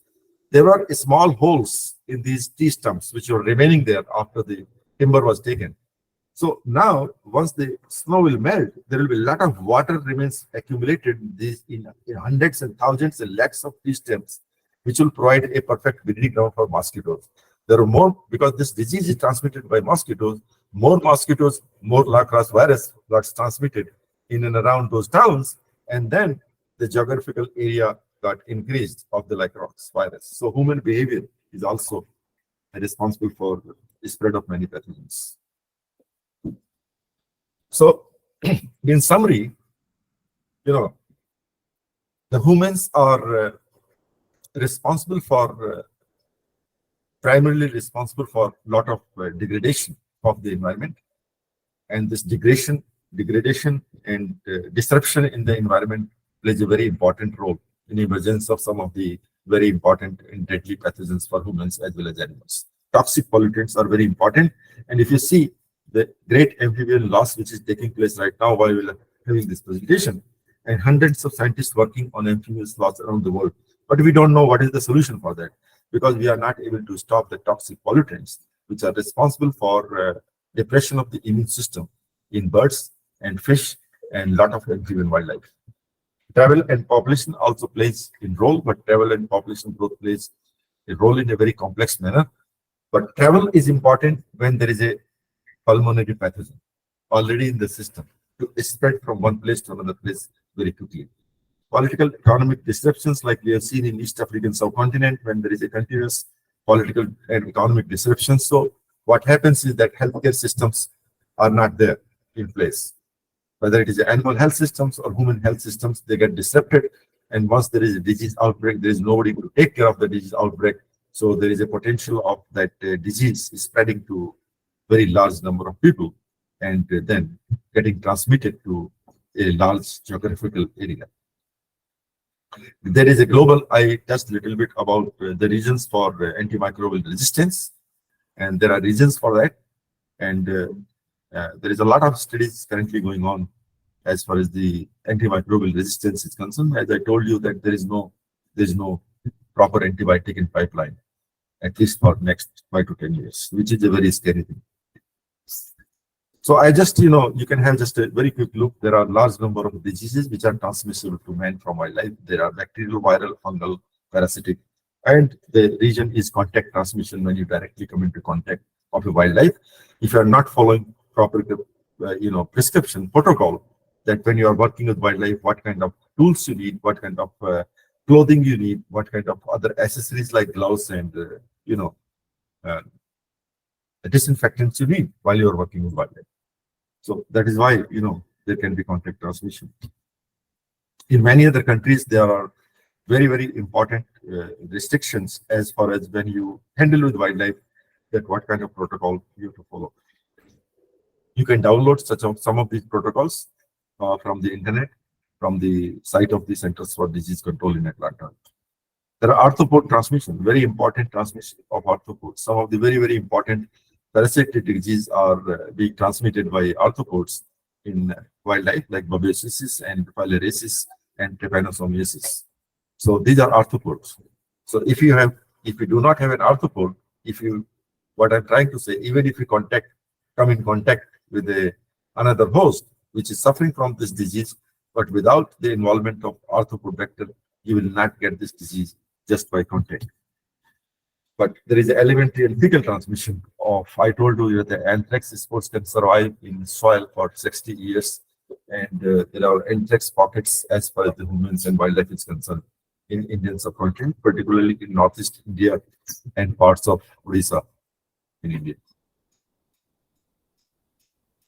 There were small holes in these tree stumps which were remaining there after the timber was taken. So now, once the snow will melt, there will be a lot of water remains accumulated in hundreds and thousands and lakhs of tree stems, which will provide a perfect breeding ground for mosquitoes. There are more, because this disease is transmitted by mosquitoes, more Lacrosse virus was transmitted in and around those towns, and then the geographical area got increased of the Lacrosse virus. So human behavior is also responsible for the spread of many pathogens. So, in summary, the humans are primarily responsible for a lot of degradation of the environment, and this degradation and disruption in the environment plays a very important role in the emergence of some of the very important and deadly pathogens for humans as well as animals. Toxic pollutants are very important, and if you see, the great amphibian loss which is taking place right now while we're having this presentation, and hundreds of scientists working on amphibians loss around the world. But we don't know what is the solution for that, because we are not able to stop the toxic pollutants which are responsible for depression of the immune system in birds and fish and lot of amphibian wildlife. Travel and population also plays a role, but travel and population growth plays a role in a very complex manner. But travel is important when there is a pulmonary pathogen already in the system to spread from one place to another place very quickly. Political economic disruptions like we have seen in East African subcontinent when there is a continuous political and economic disruption. So what happens is that healthcare systems are not there in place. Whether it is animal health systems or human health systems, they get disrupted. And once there is a disease outbreak, there is nobody to take care of the disease outbreak. So there is a potential of that disease spreading to very large number of people and then getting transmitted to a large geographical area. There is a global, I touched a little bit about the reasons for antimicrobial resistance, and there are reasons for that. And there is a lot of studies currently going on as far as the antimicrobial resistance is concerned. As I told you that there is no proper antibiotic in pipeline, at least for next 5 to 10 years, which is a very scary thing. So I just, you can have just a very quick look. There are large number of diseases which are transmissible to man from wildlife. There are bacterial, viral, fungal, parasitic, and the region is contact transmission when you directly come into contact of a wildlife. If you are not following proper, prescription protocol, that when you are working with wildlife, what kind of tools you need, what kind of clothing you need, what kind of other accessories like gloves and, disinfectants you need while you are working with wildlife. So that is why, there can be contact transmission. In many other countries, there are very, very important restrictions as far as when you handle with wildlife, that what kind of protocol you have to follow. You can download some of these protocols from the internet, from the site of the Centers for Disease Control in Atlanta. There are arthropod transmission, very important transmission of arthropods. Some of the very, very important parasitic diseases are being transmitted by arthropods in wildlife, like babesiosis and filariasis and trypanosomiasis. So these are arthropods. So if you do not have an arthropod, what I'm trying to say, even if you come in contact with another host which is suffering from this disease, but without the involvement of arthropod vector, you will not get this disease just by contact. But there is an elementary and fecal transmission of, I told you that the anthrax spores can survive in soil for 60 years. And there are anthrax pockets as far as the humans and wildlife is concerned in Indian subcontinent, particularly in Northeast India and parts of Odisha in India.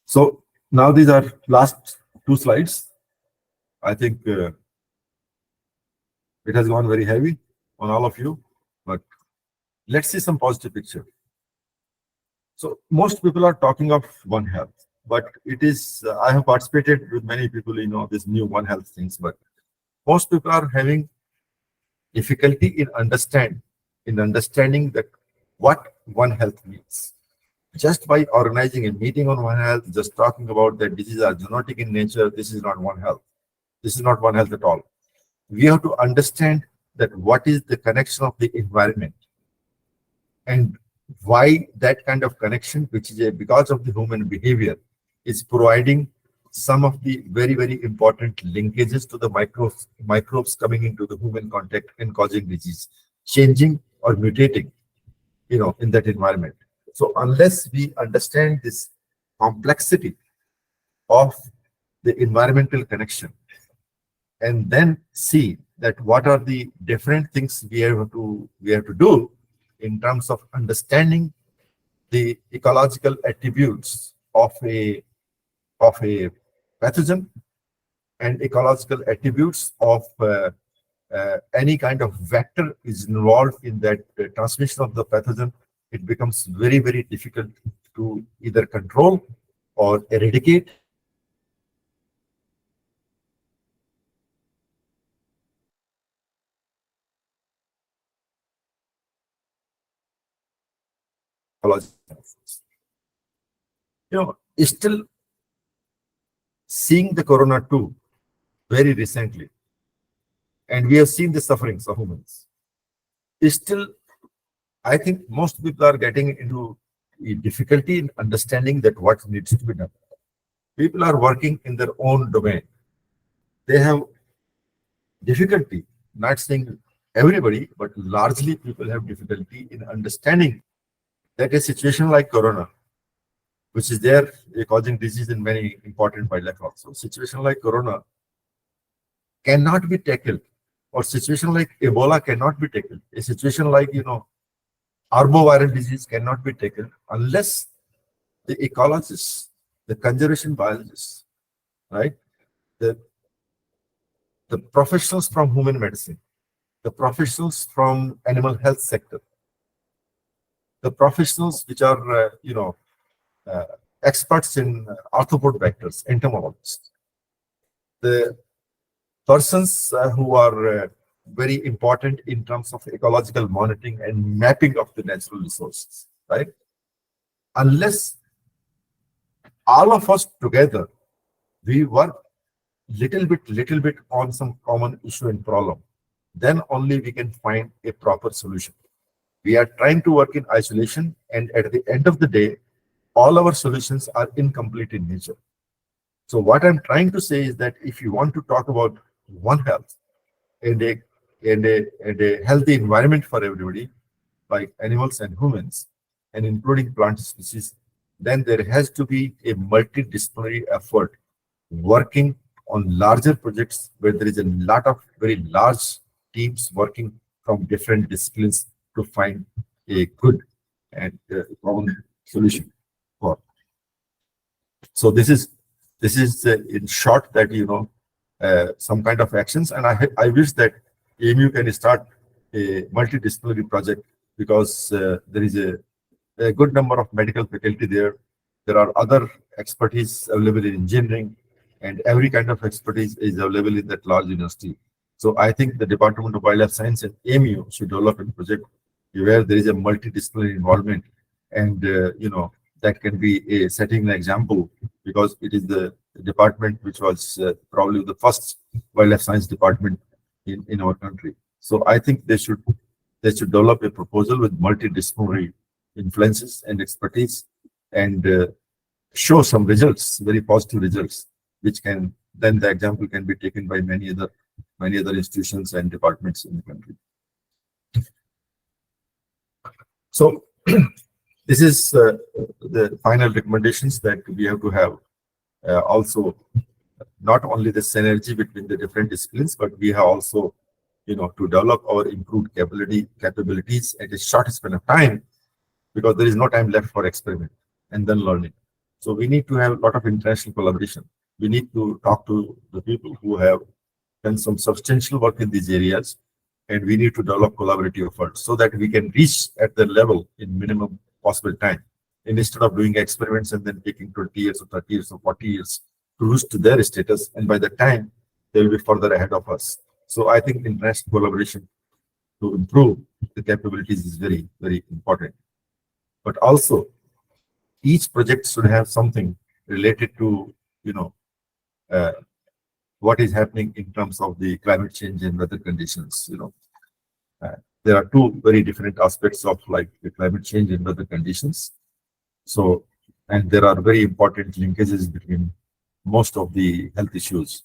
So now these are last 2 slides. I think it has gone very heavy on all of you, but let's see some positive picture. So most people are talking of One Health, but it is, I have participated with many people, this new One Health things, but most people are having difficulty in understanding that what One Health means. Just by organizing a meeting on One Health, just talking about that diseases are zoonotic in nature, this is not One Health. This is not One Health at all. We have to understand that what is the connection of the environment and why that kind of connection, which is because of the human behavior, is providing some of the very, very important linkages to the microbes coming into the human contact and causing disease, changing or mutating, in that environment. So unless we understand this complexity of the environmental connection and then see that what are the different things we have to do in terms of understanding the ecological attributes of a pathogen and ecological attributes of any kind of vector is involved in that transmission of the pathogen, it becomes very, very difficult to either control or eradicate. Still seeing the corona too very recently, and we have seen the sufferings of humans. Still, I think most people are getting into a difficulty in understanding that what needs to be done. People are working in their own domain. They have difficulty, not saying everybody, but largely people have difficulty in understanding that a situation like corona, which is there causing disease in many important wildlife also, situation like corona cannot be tackled, or situation like Ebola cannot be tackled. A situation like, arboviral disease cannot be tackled unless the ecologists, the conservation biologists, right? The, the professionals from human medicine, the professionals from animal health sector, the professionals which are, uh, experts in arthropod vectors, entomologists, the persons who are very important in terms of ecological monitoring and mapping of the natural resources, right? Unless all of us together, we work little bit on some common issue and problem, then only we can find a proper solution. We are trying to work in isolation, and at the end of the day, all our solutions are incomplete in nature. So what I'm trying to say is that if you want to talk about One Health and a healthy environment for everybody, like animals and humans, and including plant species, then there has to be a multidisciplinary effort working on larger projects where there is a lot of very large teams working from different disciplines to find a good and common solution for. So this is in short that some kind of actions, and I wish that AMU can start a multidisciplinary project, because there is a good number of medical faculty there. There are other expertise available in engineering, and every kind of expertise is available in that large university. So I think the Department of Wildlife Science and AMU should develop a project where there is a multidisciplinary involvement, and that can be a setting an example, because it is the department which was probably the first wildlife science department in our country. So I think they should develop a proposal with multidisciplinary influences and expertise, and show some results, very positive results, which can then the example can be taken by many other institutions and departments in the country. So this is the final recommendations that we have to have. Also, not only the synergy between the different disciplines, but we have also, to develop our improved capabilities at a short span of time, because there is no time left for experiment and then learning. So we need to have a lot of international collaboration. We need to talk to the people who have done some substantial work in these areas, and we need to develop collaborative efforts so that we can reach at the level in minimum possible time. And instead of doing experiments and then taking 20 years or 30 years or 40 years to reach to their status, and by the time they will be further ahead of us. So I think international collaboration to improve the capabilities is very, very important. But also, each project should have something related to, what is happening in terms of the climate change and weather conditions. There are two very different aspects of like the climate change and weather conditions. So, and there are very important linkages between most of the health issues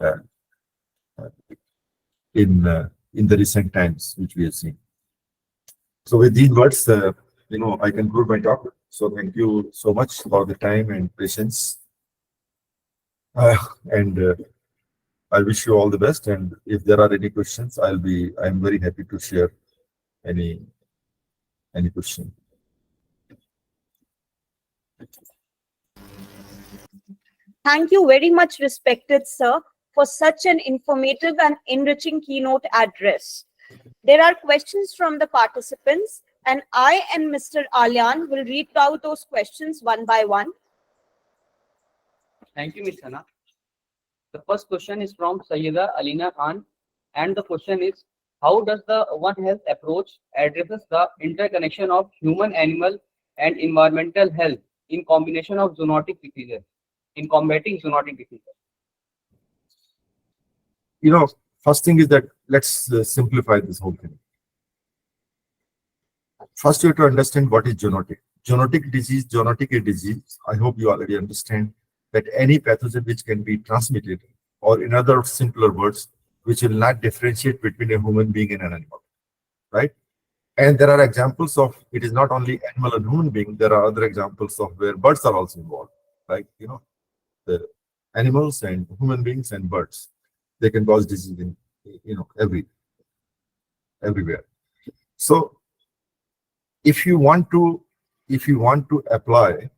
uh, in the recent times, which we have seen. So with these words, I conclude my talk. So thank you so much for the time and patience. And I wish you all the best. And if there are any questions, I'm very happy to share any question. Thank you very much, respected sir, for such an informative and enriching keynote address. There are questions from the participants, and I and Mr. Alyan will read out those questions one by one. Thank you, Ms. Hana. The first question is from Sayyida Alina Khan, and the question is, how does the One Health approach addresses the interconnection of human, animal, and environmental health in combination of zoonotic diseases, in combating zoonotic diseases? First thing is that let's simplify this whole thing. First, you have to understand what is zoonotic. Zoonotic a disease. I hope you already understand that any pathogen which can be transmitted, or in other simpler words, which will not differentiate between a human being and an animal, right? And there are examples of, it is not only animal and human being, there are other examples of where birds are also involved, like, the animals and human beings and birds, they can cause disease in, everywhere. So if you want to apply,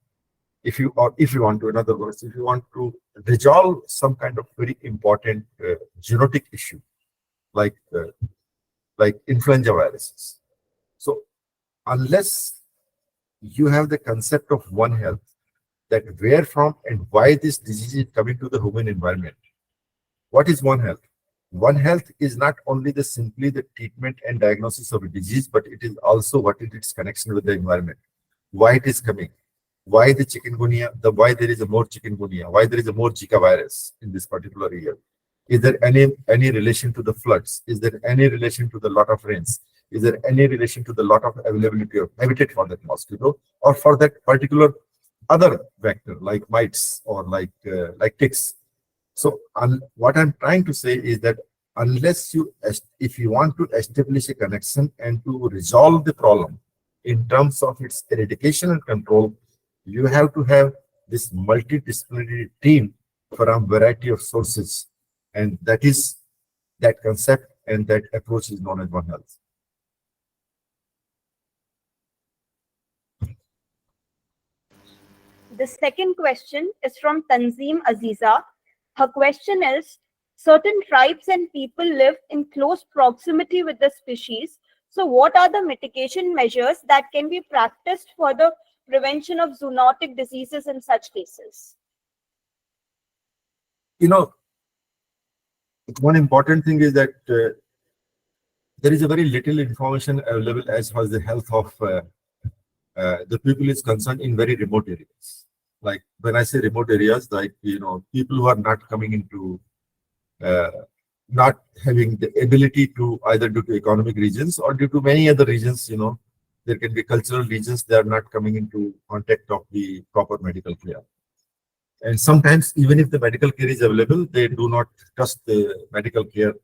in other words, if you want to resolve some kind of very important genetic issue, like influenza viruses. So unless you have the concept of One Health, that where from and why this disease is coming to the human environment. What is One Health? One Health is not only simply the treatment and diagnosis of a disease, but it is also what is its connection with the environment. Why it is coming? Why the chikungunya? Why there is a more chikungunya? Why there is a more Zika virus in this particular year? Is there any relation to the floods? Is there any relation to the lot of rains? Is there any relation to the lot of availability of habitat for that mosquito, or for that particular other vector like mites or like ticks? So what I'm trying to say is that if you want to establish a connection and to resolve the problem in terms of its eradication and control, you have to have this multidisciplinary team from a variety of sources. And that concept and that approach is known as One Health. The second question is from Tanzeem Aziza. Her question is, certain tribes and people live in close proximity with the species. So what are the mitigation measures that can be practiced for the prevention of zoonotic diseases in such cases? One important thing is that there is a very little information available as far as the health of the people is concerned in very remote areas. Like when I say remote areas, like, people who are not coming into, not having the ability to, either due to economic reasons or due to many other reasons, there can be cultural reasons, they are not coming into contact of the proper medical care. And sometimes, even if the medical care is available, they do not trust the medical care,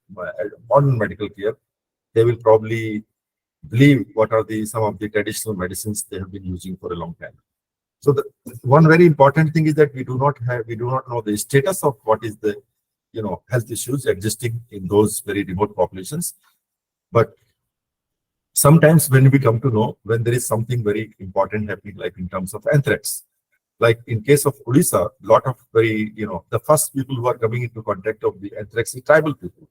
modern medical care. They will probably believe what are some of the traditional medicines they have been using for a long time. So the one very important thing is that we do not know the status of what is the health issues existing in those very remote populations. But sometimes when we come to know, when there is something very important happening, like in terms of anthrax, like in case of Odisha, lot of the first people who are coming into contact of the anthrax is tribal people.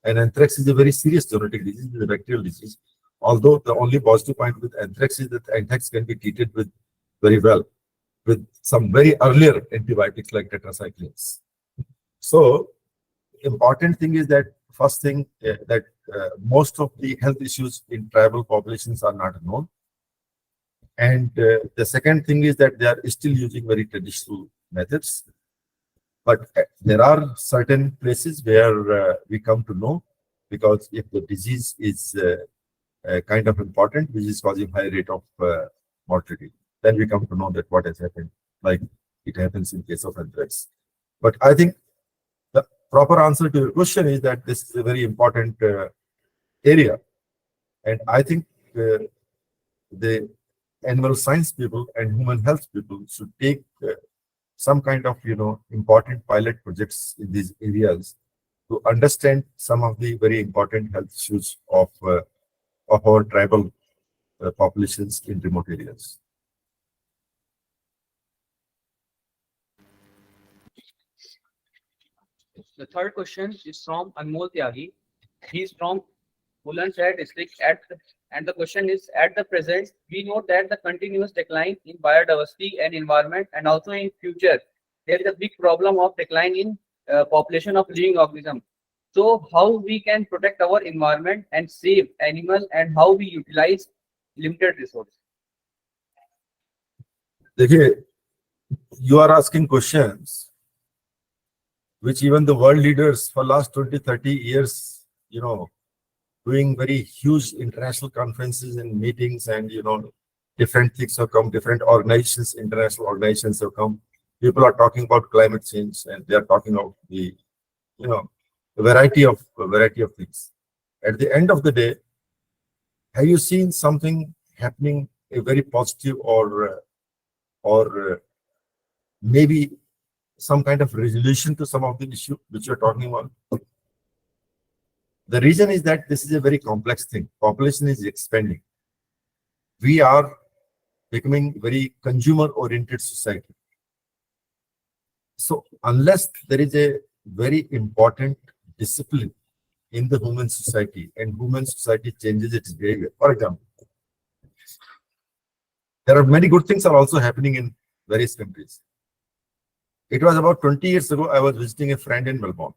And anthrax is a very serious zoonotic disease, it's a bacterial disease. Although the only positive point with anthrax is that anthrax can be treated very well with some very earlier antibiotics like tetracyclines. So important thing is that first thing that most of the health issues in tribal populations are not known. And the second thing is that they are still using very traditional methods. But there are certain places where we come to know, because if the disease is kind of important, which is causing high rate of mortality, then we come to know that what has happened, like it happens in case of anthrax. But I think the proper answer to your question is that this is a very important area. And I think the animal science people and human health people should take some kind of important pilot projects in these areas to understand some of the very important health issues of our tribal populations in remote areas. The third question is from Anmol Tyagi. He is from Bulandshahr district. And the question is, at the present, we know that the continuous decline in biodiversity and environment, and also in future, there is a big problem of decline in population of living organisms. So how we can protect our environment and save animals, and how we utilize limited resources? देखिए, you are asking questions which even the world leaders for last 20, 30 years, doing very huge international conferences and meetings, and different things have come, different organizations, international organizations have come. People are talking about climate change, and they are talking about the a variety of things. At the end of the day, have you seen something happening, a very positive or maybe some kind of resolution to some of the issue which you're talking about? The reason is that this is a very complex thing. Population is expanding. We are becoming very consumer-oriented society. So unless there is a very important discipline in the human society, and human society changes its behavior. For example, there are many good things are also happening in various countries. It was about 20 years ago, I was visiting a friend in Melbourne.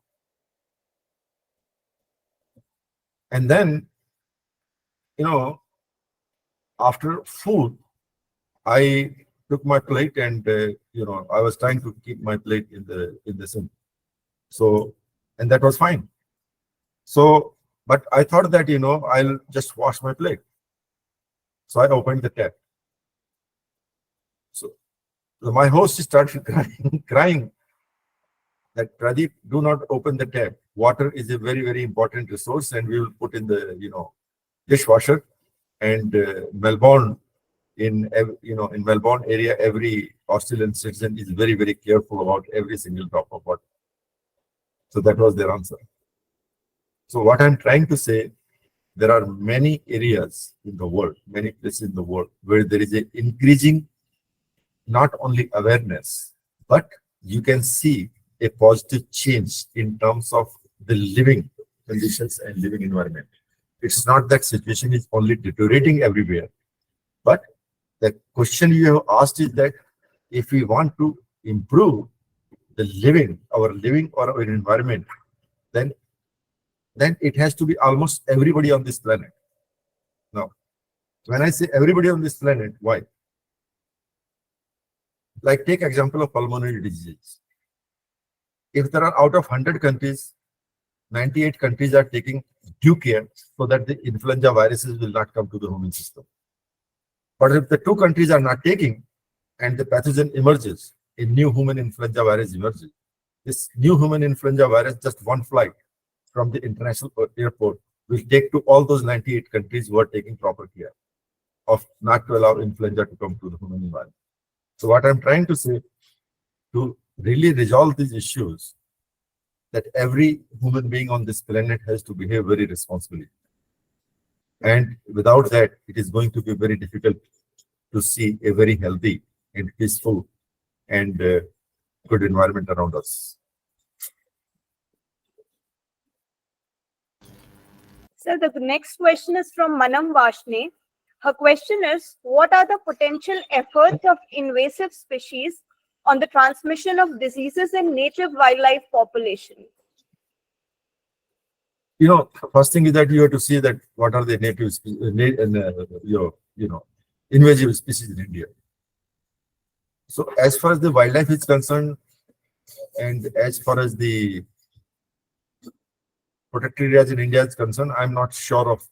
And then, after food, I took my plate and, I was trying to keep my plate in the sink. So, and that was fine. So, but I thought that, I'll just wash my plate. So I opened the tap. So my host started crying that, Pradeep, do not open the tap. Water is a very, very important resource, and we will put in the, dishwasher. And Melbourne, in Melbourne area, every Australian citizen is very, very careful about every single drop of water. So that was their answer. So what I'm trying to say, there are many areas in the world, many places in the world where there is an increasing not only awareness, but you can see a positive change in terms of the living conditions and living environment. It's not that situation is only deteriorating everywhere, but the question you have asked is that if we want to improve the living, our living or our environment, then it has to be almost everybody on this planet. Now, when I say everybody on this planet, why? Like, take example of pulmonary disease. If there are out of 100 countries, 98 countries are taking due care so that the influenza viruses will not come to the human system. But if the two countries are not taking and the pathogen emerges, a new human influenza virus emerges, this new human influenza virus, just one flight from the international airport, will take to all those 98 countries who are taking proper care of not to allow influenza to come to the human environment. So what I'm trying to say, to really resolve these issues, that every human being on this planet has to behave very responsibly. And without that, it is going to be very difficult to see a very healthy and peaceful and good environment around us. So the next question is from Manam Vashne. Her question is, what are the potential efforts of invasive species on the transmission of diseases in native wildlife population? First thing is that you have to see that what are the native invasive species in India. So as far as the wildlife is concerned, and as far as the protected areas in India is concerned, I'm not sure of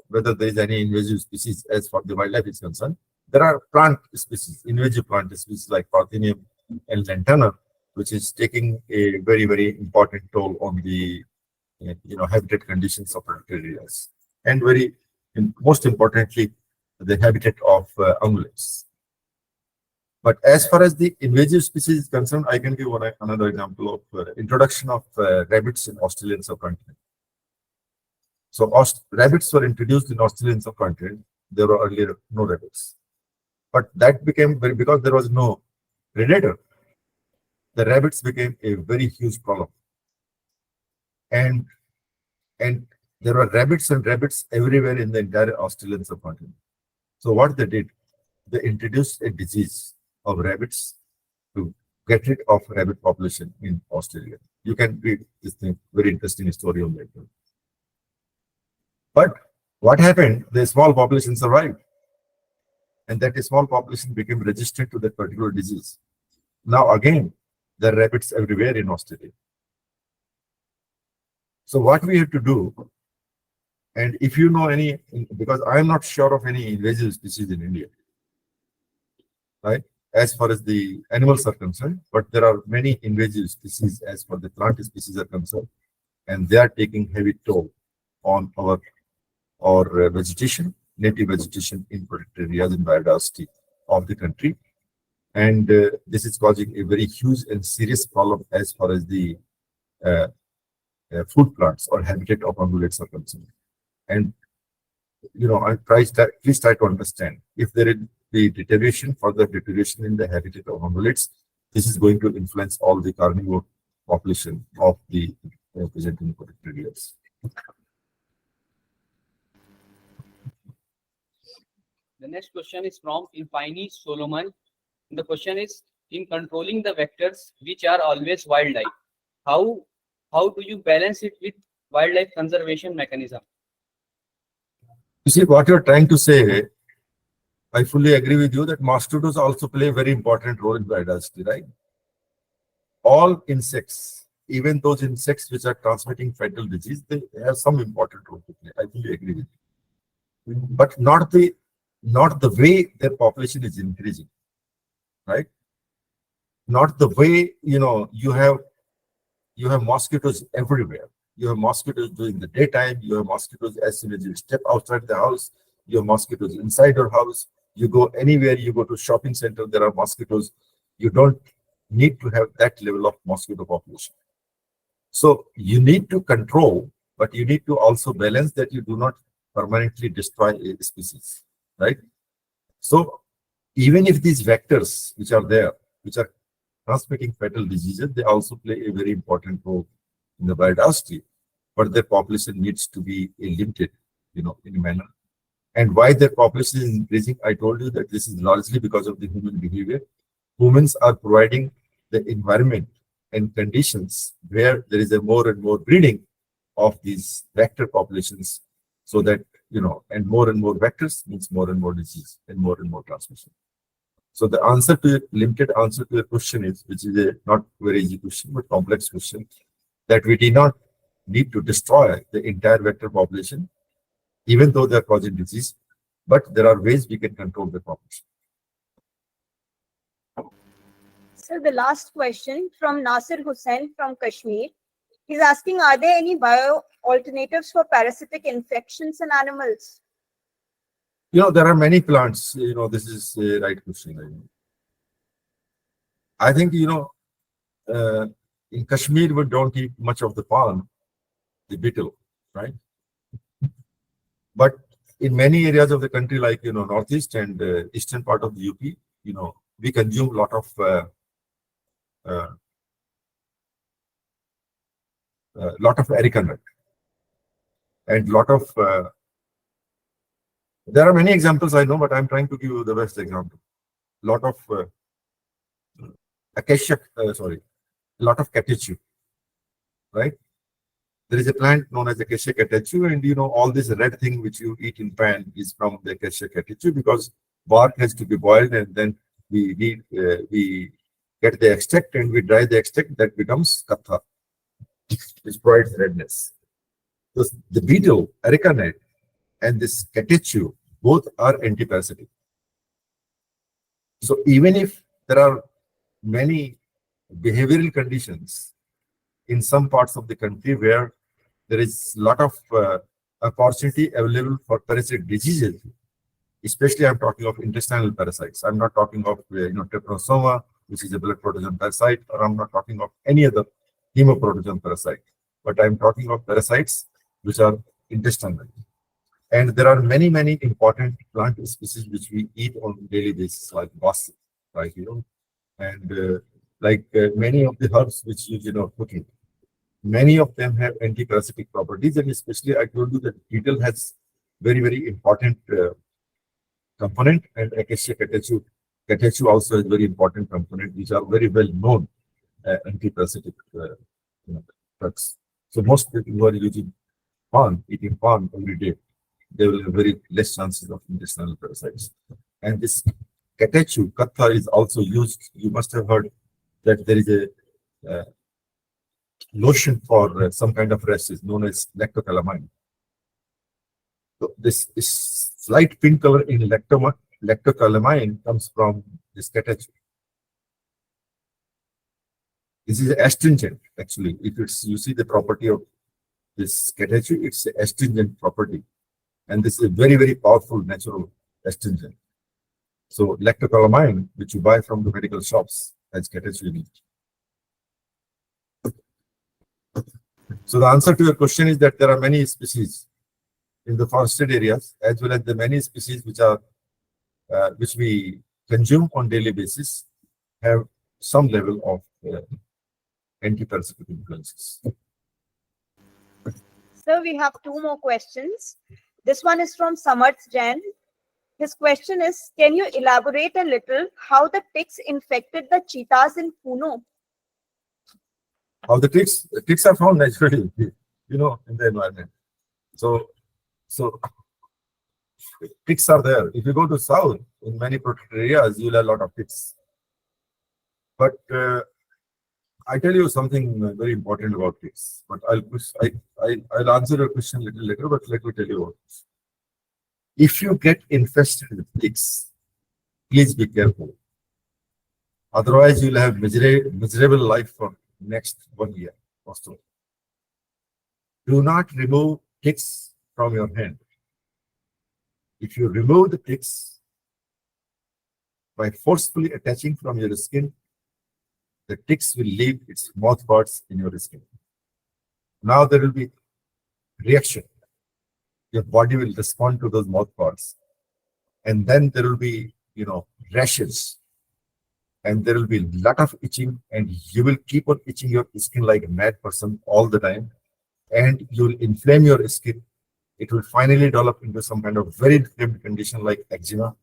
whether there is any invasive species as far as the wildlife is concerned. There are plant species, invasive plant species like Parthenium and Lantana, which is taking a very, very important toll on the habitat conditions of protected areas, and most importantly, the habitat of ungulates. But as far as the invasive species is concerned, I can give another example of introduction of rabbits in Australian subcontinent. So rabbits were introduced in Australian subcontinent. There were earlier no rabbits, but that became because there was no predator. The rabbits became a very huge problem, and there were rabbits everywhere in the entire Australian subcontinent. So what they did, they introduced a disease of rabbits to get rid of rabbit population in Australia. You can read this thing, very interesting story on that. But what happened? The small population survived, and that small population became resistant to that particular disease. Now again, there are rabbits everywhere in Australia. So what we have to do, and if you know any, because I am not sure of any invasive species in India, right? As far as the animals are concerned, but there are many invasive species as far as the plant species are concerned, and they are taking heavy toll on our vegetation, native vegetation in protected areas and biodiversity of the country. And this is causing a very huge and serious problem as far as the uh, food plots or habitat of ungulates are concerned. And please try to understand, if there is the deterioration, further deterioration in the habitat of ungulates, this is going to influence all the carnivore population of the present in protected areas. The next question is from Infini Solomon. The question is, in controlling the vectors which are always wildlife, how do you balance it with wildlife conservation mechanism? You see, what you're trying to say, I fully agree with you that mosquitoes also play a very important role in biodiversity, right? All insects, even those insects which are transmitting fatal disease, they have some important role to play. I fully agree with you. But not the way their population is increasing, right? Not the way, you have mosquitoes everywhere. You have mosquitoes during the daytime. You have mosquitoes as soon as you step outside the house. You have mosquitoes inside your house. You go anywhere, you go to shopping center, there are mosquitoes. You don't need to have that level of mosquito population. So you need to control, but you need to also balance that you do not permanently destroy a species, right? So even if these vectors which are there, which are transmitting fatal diseases, they also play a very important role in the biodiversity, but their population needs to be limited, in a manner. And why their population is increasing, I told you that this is largely because of the human behavior. Humans are providing the environment and conditions where there is a more and more breeding of these vector populations, so that, and more vectors means more and more disease and more transmission. So the limited answer to your question is, which is a not very easy question, but complex question, that we did not need to destroy the entire vector population, even though they are causing disease, but there are ways we can control the population. So the last question from Nasir Hussain from Kashmir. He's asking, are there any bio alternatives for parasitic infections in animals? There are many plants, this is a right question. I think, in Kashmir, we don't eat much of the palm, the beetle, right? But in many areas of the country, like, northeast and eastern part of the UP, we consume a lot of areca nut and there are many examples I know, but I'm trying to give you the best example. Lot of lot of catechu, right? There is a plant known as acacia catechu, and all this red thing which you eat in pan is from the acacia catechu, because bark has to be boiled, and then we get the extract and we dry the extract, that becomes katha, which provides redness. So the beetle, areca nut, and this catechu, both are antiparasitic. So even if there are many behavioral conditions in some parts of the country where there is a lot of opportunity available for parasitic diseases, especially I'm talking of intestinal parasites. I'm not talking of trypanosoma, which is a blood protozoan parasite, or I'm not talking of any other hemoprotozoan parasite, but I'm talking of parasites which are intestinal. And there are many important plant species which we eat on a daily basis, like basil, right? And many of the herbs which use cooking, many of them have antiparasitic properties, and especially I told you that beetle has very important component, and acacia catechu also has very important component, which are very well known antiparasitic drugs. So most people who are eating palm every day, they will have very less chances of intestinal parasites. And this catechu, katha, is also used. You must have heard that there is a lotion for some kind of rest is known as lactocalamine. So this is slight pink color in lactocalamine comes from this category. This is astringent, actually. If it's, you see the property of this category, it's an astringent property. And this is a very, very powerful natural astringent. So lactocalamine, which you buy from the medical shops, has category in it. So the answer to your question is that there are many species in the forested areas, as well as the many species which are which we consume on daily basis, have some level of anti-parasitic influences. Sir, we have two more questions. This one is from Samarth Jain. His question is, can you elaborate a little how the ticks infected the cheetahs in Puno? How the ticks are found naturally, in the environment. So ticks are there. If you go to south, in many protected areas, you'll have a lot of ticks. But I tell you something very important about ticks. But I'll answer your question a little later. But let me tell you about this. If you get infested with ticks, please be careful. Otherwise, you'll have miserable life for next 1 year or so. Do not remove ticks from your hand. If you remove the ticks by forcefully attaching from your skin, the ticks will leave its mouth parts in your skin. Now there will be reaction. Your body will respond to those mouth parts. And then there will be, rashes. And there will be a lot of itching, and you will keep on itching your skin like a mad person all the time. And you will inflame your skin. It will finally develop into some kind of very inflamed condition like eczema.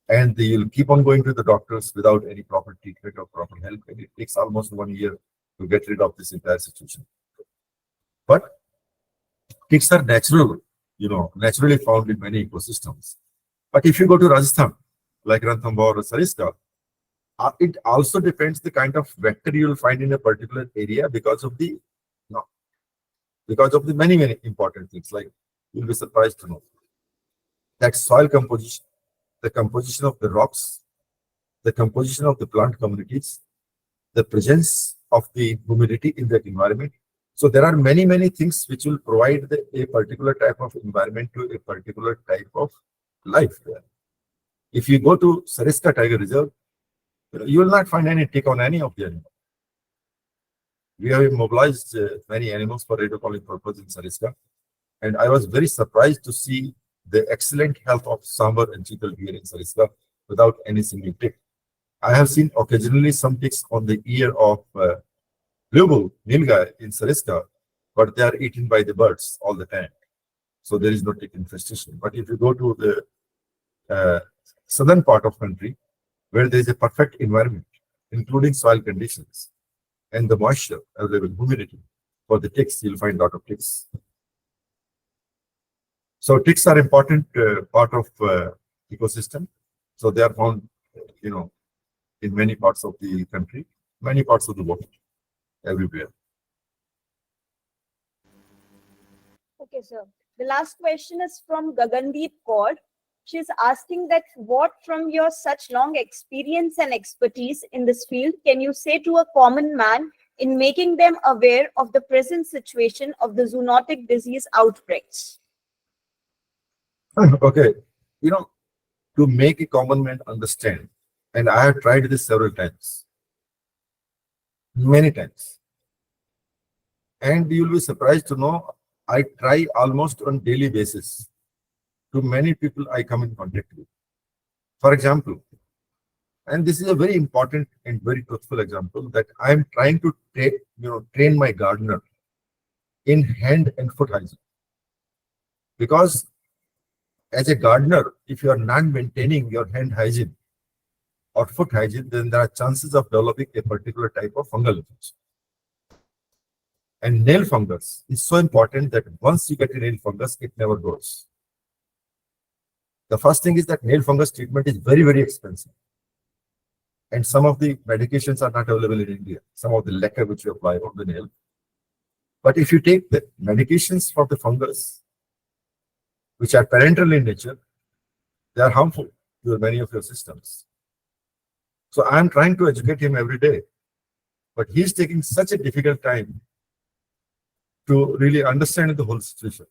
And you'll keep on going to the doctors without any proper treatment or proper help. And it takes almost 1 year to get rid of this entire situation. But ticks are natural, naturally found in many ecosystems. But if you go to Rajasthan, like Ranthambore or Sariska, it also depends the kind of vector you will find in a particular area because of the many, many important things. Like, you'll be surprised to know that soil composition, the composition of the rocks, the composition of the plant communities, the presence of the humidity in that environment. So there are many, many things which will provide a particular type of environment to a particular type of life there. If you go to Sariska Tiger Reserve, you will not find any tick on any of the animals. We have immobilized many animals for radiocalling purpose in Sariska. And I was very surprised to see the excellent health of sambar and chital deer in Sariska without any single tick. I have seen occasionally some ticks on the ear of blue bull, nilgai in Sariska, but they are eaten by the birds all the time. So there is no tick infestation. But if you go to the southern part of country, where there is a perfect environment, including soil conditions and the moisture available, humidity, for the ticks, you'll find a lot of ticks. So ticks are important part of ecosystem. So they are found, in many parts of the country, many parts of the world, everywhere. Okay, sir. The last question is from Gagandeep Kaur. She's asking that what from your such long experience and expertise in this field can you say to a common man in making them aware of the present situation of the zoonotic disease outbreaks? Okay, to make a common man understand, and I have tried this several times, many times, and you'll be surprised to know I try almost on daily basis to many people I come in contact with. For example, and this is a very important and very truthful example, that I am trying to train my gardener in hand and foot hygiene. Because as a gardener, if you are not maintaining your hand hygiene or foot hygiene, then there are chances of developing a particular type of fungal infection. And nail fungus is so important that once you get a nail fungus, it never goes. The first thing is that nail fungus treatment is very, very expensive. And some of the medications are not available in India. Some of the lacquer which you apply on the nail. But if you take the medications for the fungus, which are parenteral in nature, they are harmful to many of your systems. So I'm trying to educate him every day, but he's taking such a difficult time to really understand the whole situation.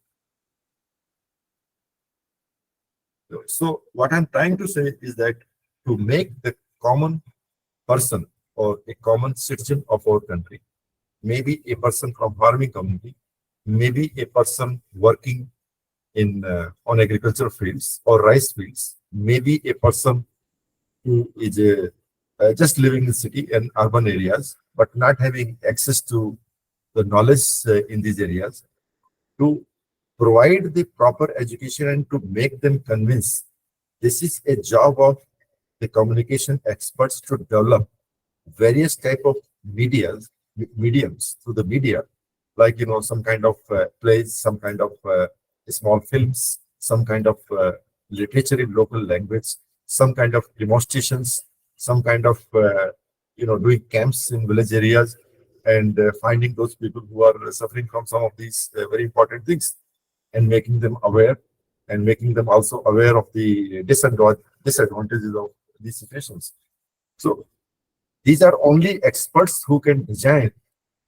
So what I'm trying to say is that to make the common person or a common citizen of our country, maybe a person from farming community, maybe a person working in on agricultural fields or rice fields, maybe a person who is just living in city and urban areas, but not having access to the knowledge in these areas, to provide the proper education and to make them convinced. This is a job of the communication experts to develop various type of mediums through the media, like some kind of plays, some kind of small films, some kind of literature in local language, some kind of demonstrations, some kind of doing camps in village areas, and finding those people who are suffering from some of these very important things, and making them aware, and making them also aware of the disadvantages of these situations. So these are only experts who can design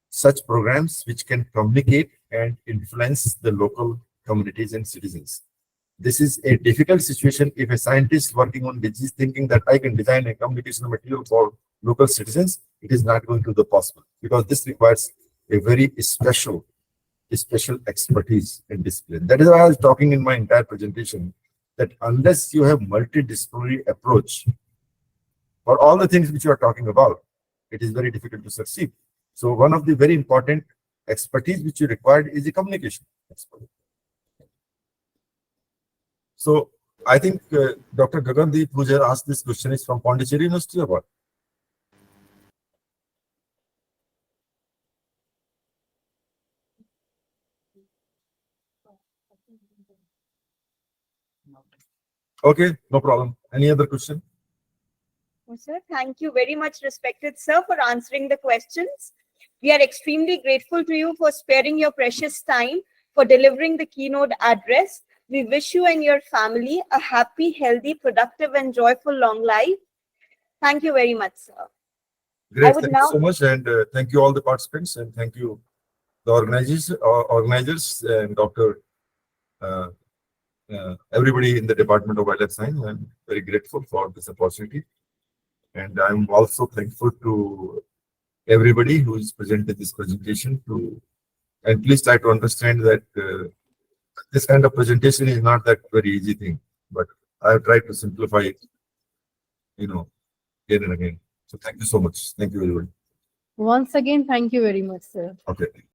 such programs which can communicate and influence the local communities and citizens. This is a difficult situation if a scientist working on disease thinking that I can design a communication material for local citizens. It is not going to be possible, because this requires a very special expertise and discipline. That is why I was talking in my entire presentation that unless you have multidisciplinary approach for all the things which you are talking about, it is very difficult to succeed. So one of the very important expertise which you required is the communication expert. So I think Dr. Gagandeep, who just asked this question, is from Pondicherry University or what? Okay, no problem. Any other question? Oh, sir, thank you very much, respected sir, for answering the questions. We are extremely grateful to you for sparing your precious time for delivering the keynote address. We wish you and your family a happy, healthy, productive, and joyful long life. Thank you very much, sir. Great, would thank now- you so much, and thank you all the participants, and thank you the organizers and Dr. Everybody in the Department of Wildlife Science. I'm very grateful for this opportunity, and I'm also thankful to everybody who is presented this presentation. And please try to understand that this kind of presentation is not that very easy thing, but I have tried to simplify it, again and again. So thank you so much. Thank you, everyone. Once again, thank you very much, sir. Okay.